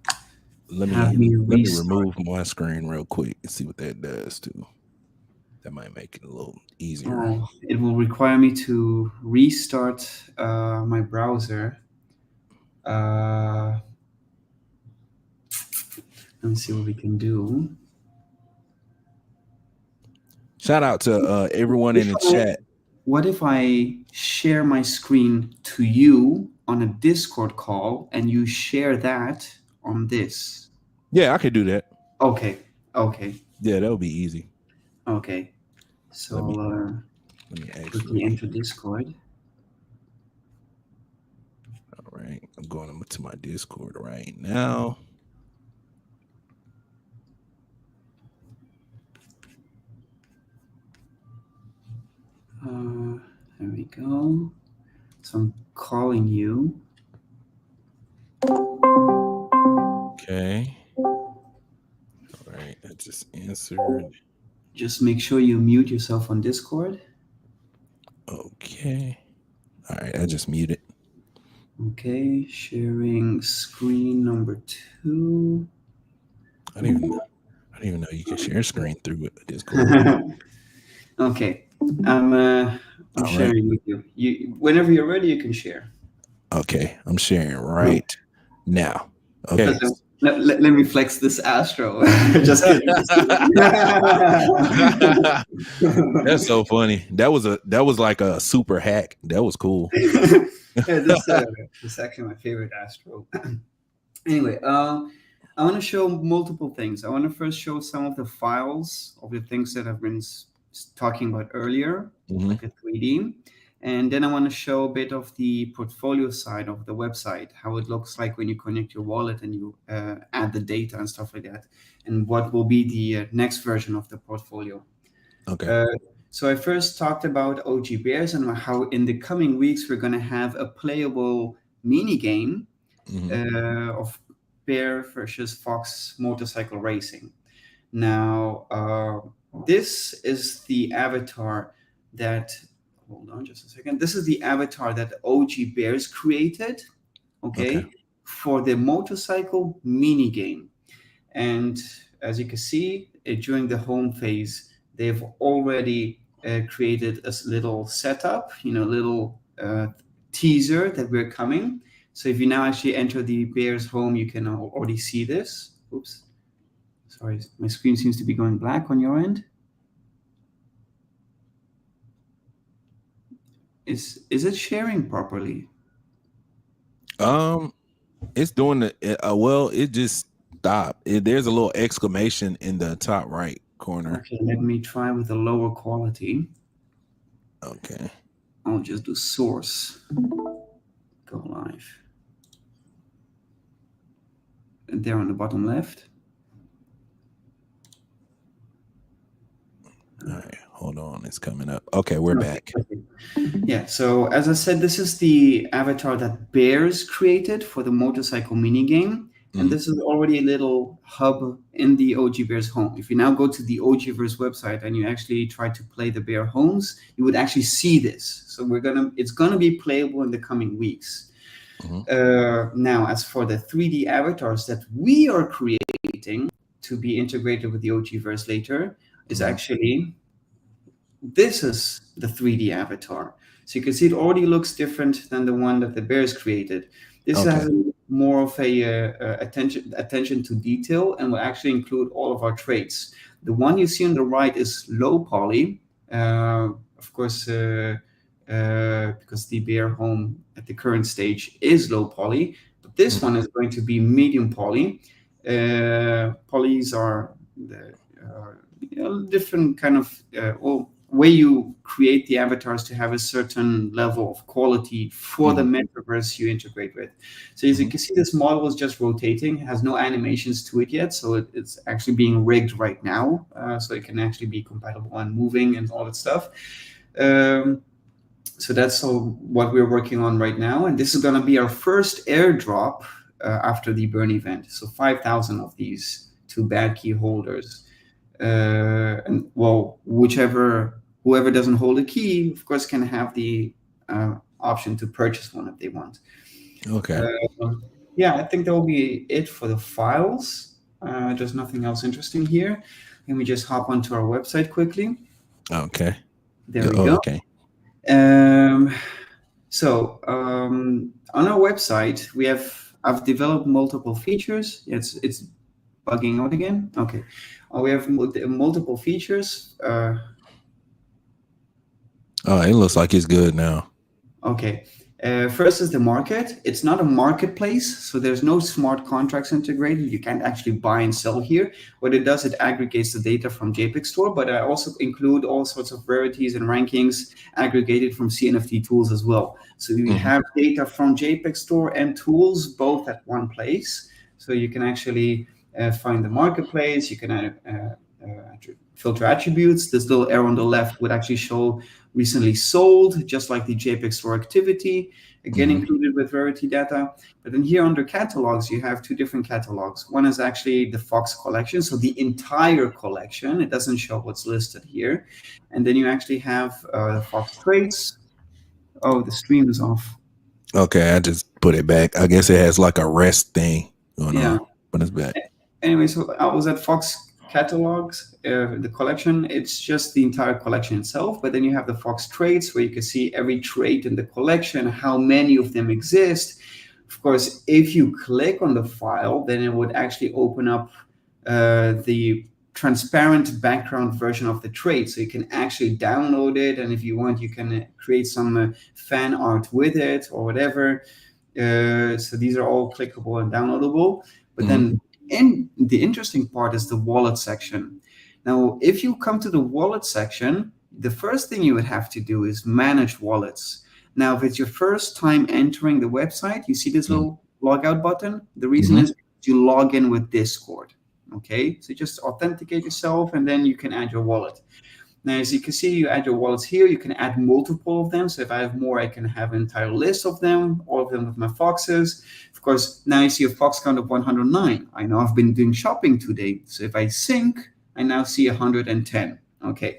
Let have me me restart. remove my screen real quick and see what that does too. That might make it a little easier. Oh, it will require me to restart my browser. Let me see what we can do. Shout out to everyone in the chat. What if I share my screen to you on a Discord call and you share that on this? Yeah, I could do that. Okay. Okay. Yeah, that would be easy. Okay. So Let me quickly actually. enter Discord. All right, I'm going to my Discord right now. There we go. So I'm calling you. Okay. All right, I just answered. Just make sure you mute yourself on Discord. Okay. All right, I just muted. Okay, sharing screen number 2. I didn't even know you can share screen through Discord. Okay, I'm sharing with you. Whenever you're ready, you can share. Okay, I'm sharing right now. Okay. Let me flex this Astro. Just kidding. That's so funny. That was like a super hack. That was cool. Yeah, this is actually my favorite Astro. Anyway, I want to show multiple things. I want to first show some of the files of the things that I've been talking about earlier, like a 3D. And then I want to show a bit of the portfolio side of the website, how it looks like when you connect your wallet and you add the data and stuff like that, and what will be the next version of the portfolio. Okay. So I first talked about OG Bears and how in the coming weeks we're going to have a playable mini game of Bear versus Fox motorcycle racing. Now, this is the avatar that, hold on just a second. This is the avatar that OG Bears created, okay, for the motorcycle mini game. And as you can see, during the home phase, they've already created a little setup, little teaser that we're coming. So if you now actually enter the Bears home, you can already see this. Oops. Sorry, my screen seems to be going black on your end. Is it sharing properly? It's doing well. It just stopped. There's a little exclamation in the top right corner. Okay, let me try with a lower quality. Okay. I'll just do source. Go live. And there on the bottom left. All right, hold on. It's coming up. Okay, we're back. Yeah, so as I said, this is the avatar that Bears created for the motorcycle minigame. And this is already a little hub in the OG Bears home. If you now go to the OGverse website and you actually try to play the Bear homes, you would actually see this. So it's gonna be playable in the coming weeks. Now, as for the 3D avatars that we are creating to be integrated with the OGverse later, is actually, this is the 3D avatar. So you can see it already looks different than the one that the Bears created. This has more of a attention to detail and will actually include all of our traits. The one you see on the right is low poly, of course, because the Bear home at the current stage is low poly. But This one is going to be medium poly. Polys are the different kind of way you create the avatars to have a certain level of quality for the metaverse you integrate with. So as you can see, this model is just rotating, has no animations to it yet. So it's actually being rigged right now. So it can actually be compatible and moving and all that stuff. So that's what we're working on right now. And this is going to be our first airdrop after the burn event. So 5,000 of these to bad key holders. And well, whoever doesn't hold a key, of course, can have the option to purchase one if they want. Okay. Yeah, I think that will be it for the files. There's nothing else interesting here. Let me just hop onto our website quickly. Okay. There we go. Okay. So on our website, I've developed multiple features. It's bugging out again. Okay. We have multiple features. It looks like it's good now. Okay. First is the market. It's not a marketplace, so there's no smart contracts integrated. You can't actually buy and sell here. What it does, it aggregates the data from JPEG Store, but I also include all sorts of rarities and rankings aggregated from CNFT tools as well. So you have data from JPEG Store and tools both at one place. So you can actually find the marketplace. You can filter attributes. This little arrow on the left would actually show recently sold, just like the JPEG Store activity, again included with rarity data. But then here under catalogs, you have two different catalogs. One is actually the Fox collection, so the entire collection. It doesn't show what's listed here. And then you actually have the Fox traits. Oh, the stream is off. Okay, I just put it back. I guess it has like a rest thing going on, but it's back. Anyway, so I was at Fox catalogs, the collection. It's just the entire collection itself, but then you have the Fox traits where you can see every trait in the collection, how many of them exist. Of course, if you click on the file, then it would actually open up the transparent background version of the trait, so you can actually download it, and if you want, you can create some fan art with it or whatever. So these are all clickable and downloadable. But then the interesting part is the wallet section. Now, if you come to the wallet section, the first thing you would have to do is manage wallets. Now, if it's your first time entering the website, you see this little logout button. The reason is you log in with Discord. Okay, so just authenticate yourself and then you can add your wallet. Now, as you can see, you add your wallets here. You can add multiple of them. So if I have more, I can have an entire list of them, all of them with my Foxes. Of course, now you see a Fox count of 109. I know I've been doing shopping today. So if I sync, I now see 110. Okay.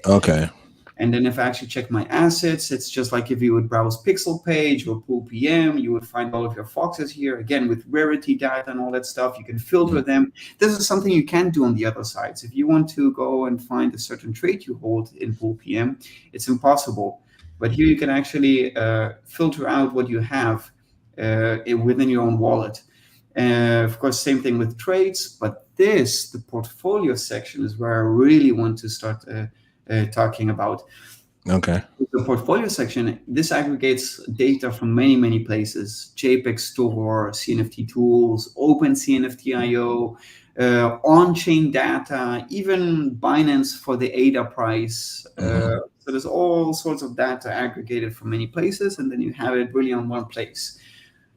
And then if I actually check my assets, it's just like if you would browse Pixel Page or Pool PM, you would find all of your Foxes here, again, with rarity data and all that stuff. You can filter them. This is something you can't do on the other sides. If you want to go and find a certain trait you hold in Pool PM, it's impossible. But here you can actually filter out what you have within your own wallet. Of course, same thing with traits, but the portfolio section is where I really want to start talking about. Okay. The portfolio section, this aggregates data from many places: JPEG Store, CNFT tools, OpenCNFT.io, on-chain data, even Binance for the ADA price. So there's all sorts of data aggregated from many places, and then you have it really on one place.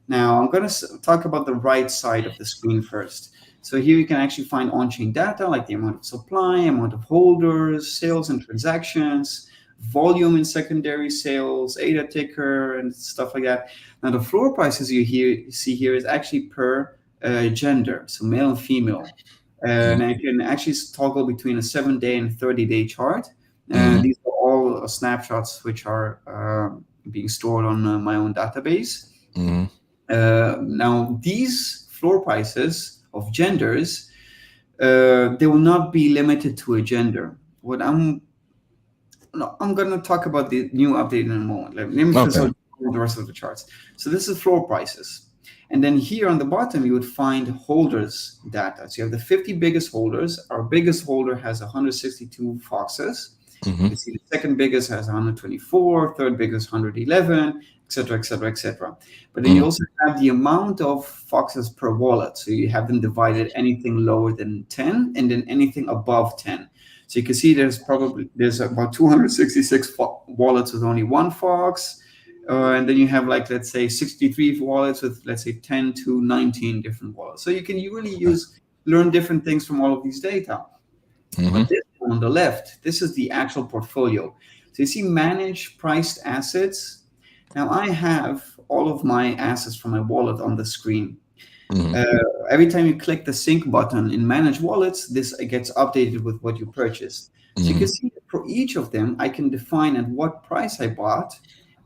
Now, I'm going to talk about the right side of the screen first. So here you can actually find on-chain data like the amount of supply, amount of holders, sales and transactions, volume in secondary sales, ADA ticker, and stuff like that. Now, the floor prices you see here is actually per gender, so male and female. And you can actually toggle between a 7-day and 30-day chart. These are all snapshots which are being stored on my own database. Now, these floor prices of genders, they will not be limited to a gender. What I'm going to talk about the new update in a moment. Let me the rest of the charts. So this is floor prices. And then here on the bottom, you would find holders data. So you have the 50 biggest holders. Our biggest holder has 162 Foxes. You see the second biggest has 124, third biggest 111, etc., etc., etc. But then you Mm, also have the amount of foxes per wallet. So you have them divided anything lower than 10 and then anything above 10. So you can see there's about 266 wallets with only one fox. And then you have like, let's say 63 wallets with, let's say 10 to 19 different wallets. So you really learn different things from all of these data. mm-hmm, But this one on the left, this is the actual portfolio. So you see manage priced assets. Now I have all of my assets from my wallet on the screen. mm-hmm, Uh, every time you click the sync button in manage wallets, this gets updated with what you purchased. So you mm-hmm, can see that for each of them, I can define at what price I bought,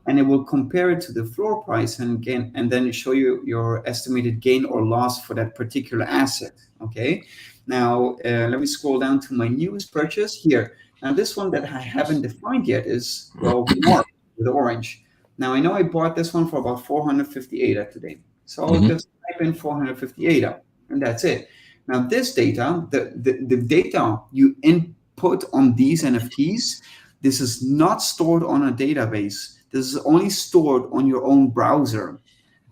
and it will compare it to the floor price and gain, and then show you your estimated gain or loss for that particular asset. Okay. Now let me scroll down to my newest purchase here. Now this one that I haven't defined yet is well marked with orange. Now I know I bought this one for about 458 today. So I'll mm-hmm, just type in 458 and that's it. Now this data, the data you input on these NFTs, this is not stored on a database. This is only stored on your own browser.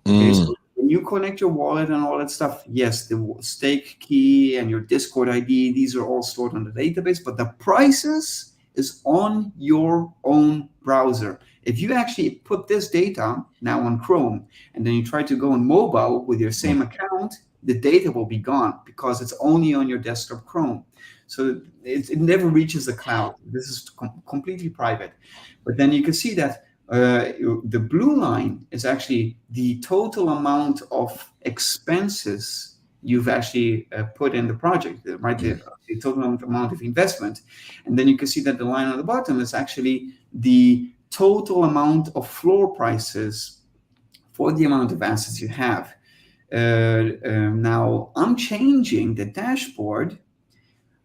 Okay, mm, so when you connect your wallet and all that stuff, yes, the stake key and your Discord ID, these are all stored on the database, but the prices is on your own browser. If you actually put this data now on Chrome and then you try to go on mobile with your same account, the data will be gone because it's only on your desktop Chrome. So it never reaches the cloud. This is completely private. But then you can see that the blue line is actually the total amount of expenses you've actually put in the project, right? The total amount of investment. And then you can see that the line on the bottom is actually the total amount of floor prices for the amount of assets you have. Now I'm changing the dashboard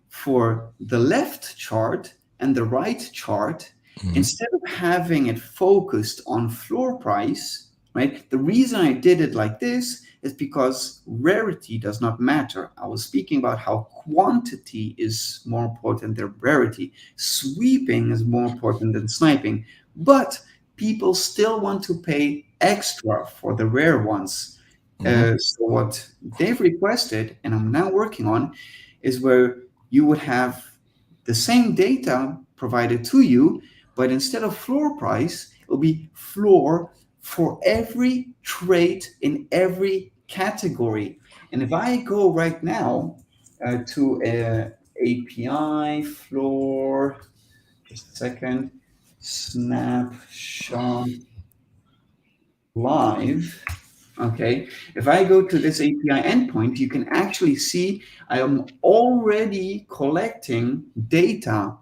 for the left chart and the right chart. mm-hmm, Instead of having it focused on floor price, right? The reason I did it like this is because rarity does not matter. I was speaking about how quantity is more important than rarity. Sweeping is more important than sniping, but people still want to pay extra for the rare ones. mm-hmm. So what they've requested, and I'm now working on, is where you would have the same data provided to you, but instead of floor price, it will be floor for every trait in every category. And if I go right now to API floor, just a second, snapshot live. Okay, if I go to this API endpoint, you can actually see I am already collecting data,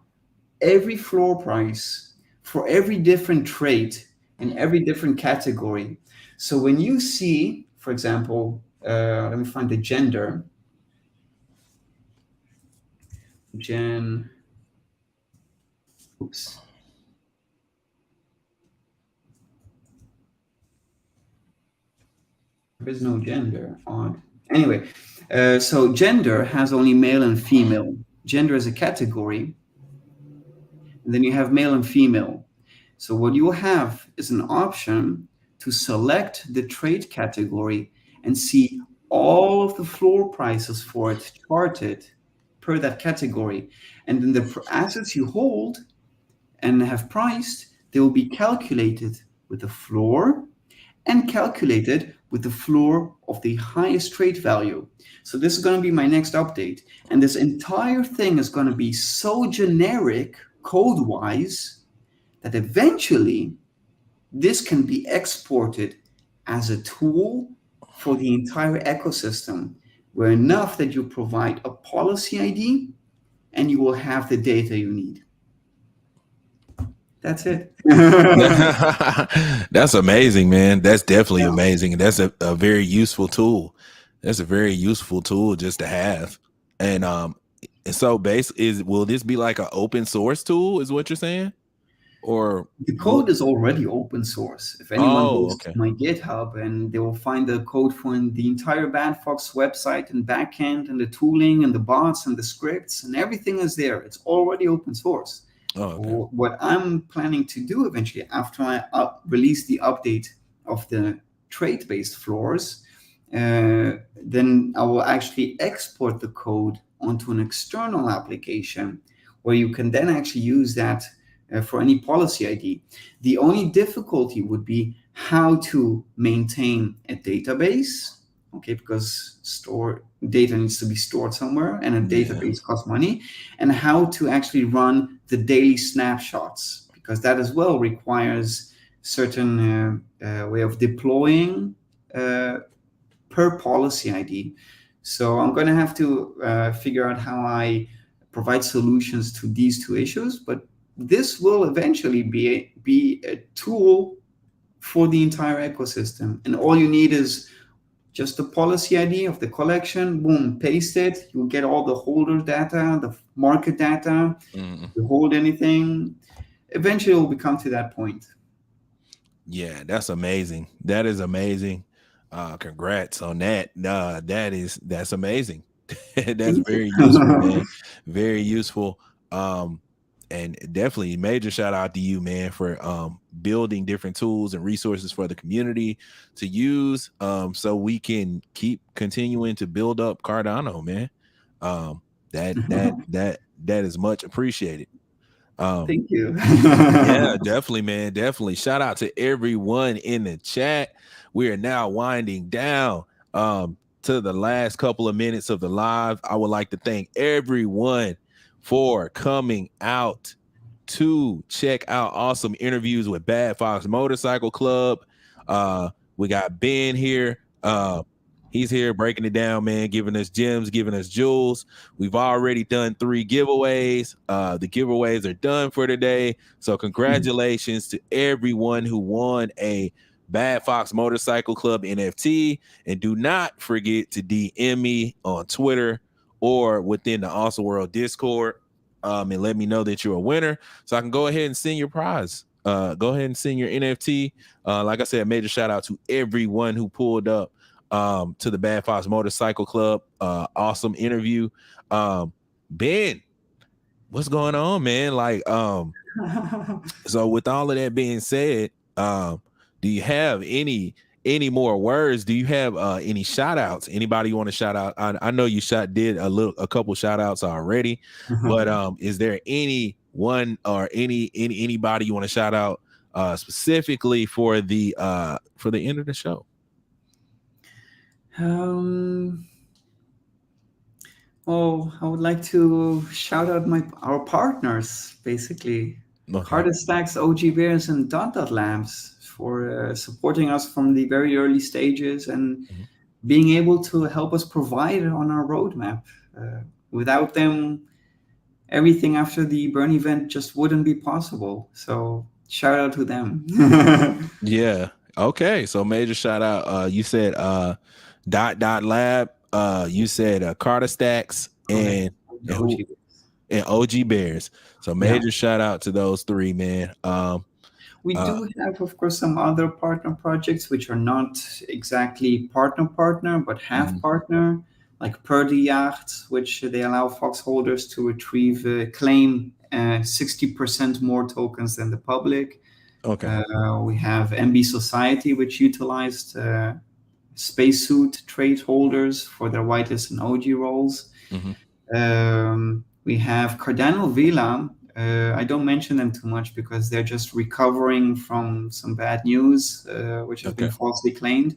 every floor price for every different trait in every different category. So when you see, for example, let me find the gender, oops. There is no gender on. Anyway, so gender has only male and female. Gender is a category, and then you have male and female. So what you have is an option to select the trade category and see all of the floor prices for it charted per that category. And then the assets you hold and have priced, they will be calculated with the floor and calculated with the floor of the highest trade value. So this is going to be my next update. And this entire thing is going to be so generic code-wise that eventually this can be exported as a tool for the entire ecosystem, where enough that you provide a policy ID and you will have the data you need. That's it. That's amazing, man. That's definitely Yeah. amazing. And that's a very useful tool. That's a very useful tool just to have. And so will this be like an open source tool, is what you're saying? Or The code is already open source. If anyone oh, goes to okay. my GitHub, and they will find the code for the entire Bandfox website and backend and the tooling and the bots and the scripts and everything is there. It's already open source. Oh, okay. What I'm planning to do eventually, after I release the update of the trade-based floors, then I will actually export the code onto an external application where you can then actually use that for any policy ID. The only difficulty would be how to maintain a database, okay, because store data needs to be stored somewhere, and a Yeah. database costs money, and how to actually run the daily snapshots, because that as well requires certain way of deploying uh, per policy ID. So I'm going to have to figure out how I provide solutions to these two issues, but this will eventually be a tool for the entire ecosystem. And all you need is just the policy ID of the collection, boom, paste it. You'll get all the holder data, the market data, Mm. you hold anything. Eventually, it will become to that point. Yeah, that's amazing. That is amazing. Congrats on that. That's amazing. That's Thank you. very useful, man. Very useful. Um, and definitely major shout out to you, man, for building different tools and resources for the community to use, so we can keep continuing to build up Cardano, man. That is much appreciated. Thank you. Yeah, definitely, man. Definitely. Shout out to everyone in the chat. We are now winding down to the last couple of minutes of the live. I would like to thank everyone for coming out to check out awesome interviews with Bad Fox Motorcycle Club. We got Ben here. He's here breaking it down, man, giving us gems, giving us jewels. We've already done 3 giveaways. The giveaways are done for today. So congratulations to everyone who won a Bad Fox Motorcycle Club NFT. And do not forget to DM me on Twitter or within the Awesome World Discord, and let me know that you're a winner so I can go ahead and send your prize. Go ahead and send your NFT. Like I said, major shout out to everyone who pulled up to the Bad Fox Motorcycle Club. Awesome interview. Ben, what's going on, man? Like, so with all of that being said, do you have any more words? Do you have any shout outs? Anybody you want to shout out? I know you did a couple shout outs already, but is there anyone or anybody you want to shout out specifically for the end of the show? Well, I would like to shout out our partners, basically. Okay. Cardistacks, OG Bears, and Dot Dot Labs for supporting us from the very early stages and being able to help us provide on our roadmap. Without them, everything after the Burn event just wouldn't be possible. So shout out to them. Yeah. Okay. So major shout out. You said Dot Dot Lab. You said Cardistacks and OG Bears. So major shout out to those 3, man. We do have, of course, some other partner projects which are not exactly partner, but half partner, like Purdy Yacht, which they allow Fox holders to claim 60% more tokens than the public. Okay. We have MB Society, which utilized spacesuit trade holders for their whitelist and OG roles. We have Cardano Villa. I don't mention them too much because they're just recovering from some bad news, which has been falsely claimed.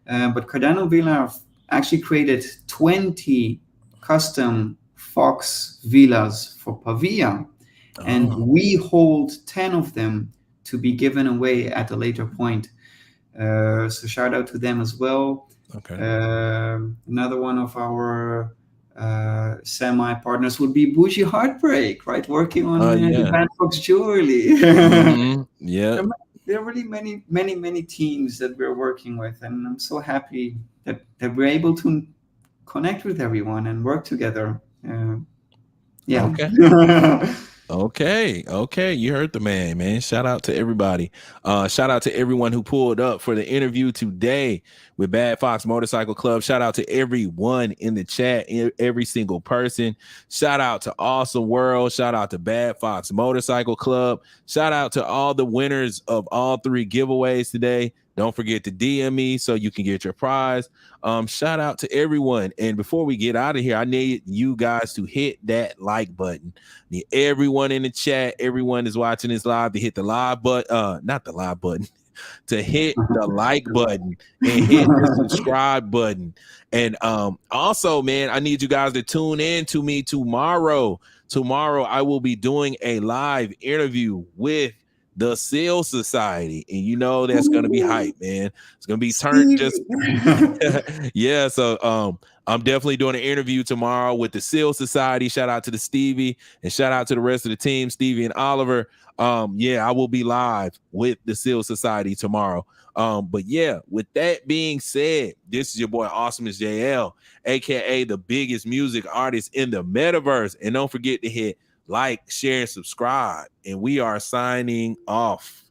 But Cardano Villa actually created 20 custom Fox villas for Pavia, and we hold 10 of them to be given away at a later point. So shout out to them as well. Another one of our semi-partners would be Bougie Heartbreak, right? Working on the Bad Fox Jewelry. Yeah. There are really many teams that we're working with, and I'm so happy that we're able to connect with everyone and work together. Okay. Okay. You heard the man. Shout out to everybody. Shout out to everyone who pulled up for the interview today with Bad Fox Motorcycle Club. Shout out to everyone in the chat, every single person. Shout out to Awesome World. Shout out to Bad Fox Motorcycle Club. Shout out to all the winners of all 3 giveaways today. Don't forget to DM me so you can get your prize. Shout out to everyone. And before we get out of here, I need you guys to hit that like button. Need everyone in the chat, everyone is watching this live to hit the live button, not the live button, to hit the like button and hit the subscribe button. And also, man, I need you guys to tune in to me tomorrow. Tomorrow, I will be doing a live interview with the Seal Society, and you know that's gonna be hype, man. It's gonna be turned just yeah. So I'm definitely doing an interview tomorrow with the Seal Society. Shout out to the Stevie and shout out to the rest of the team, Stevie and Oliver. Yeah, I will be live with the Seal Society tomorrow. But yeah, with that being said, this is your boy Awesomeisjayell, aka the biggest music artist in the metaverse. And don't forget to hit like, share, and subscribe. And we are signing off.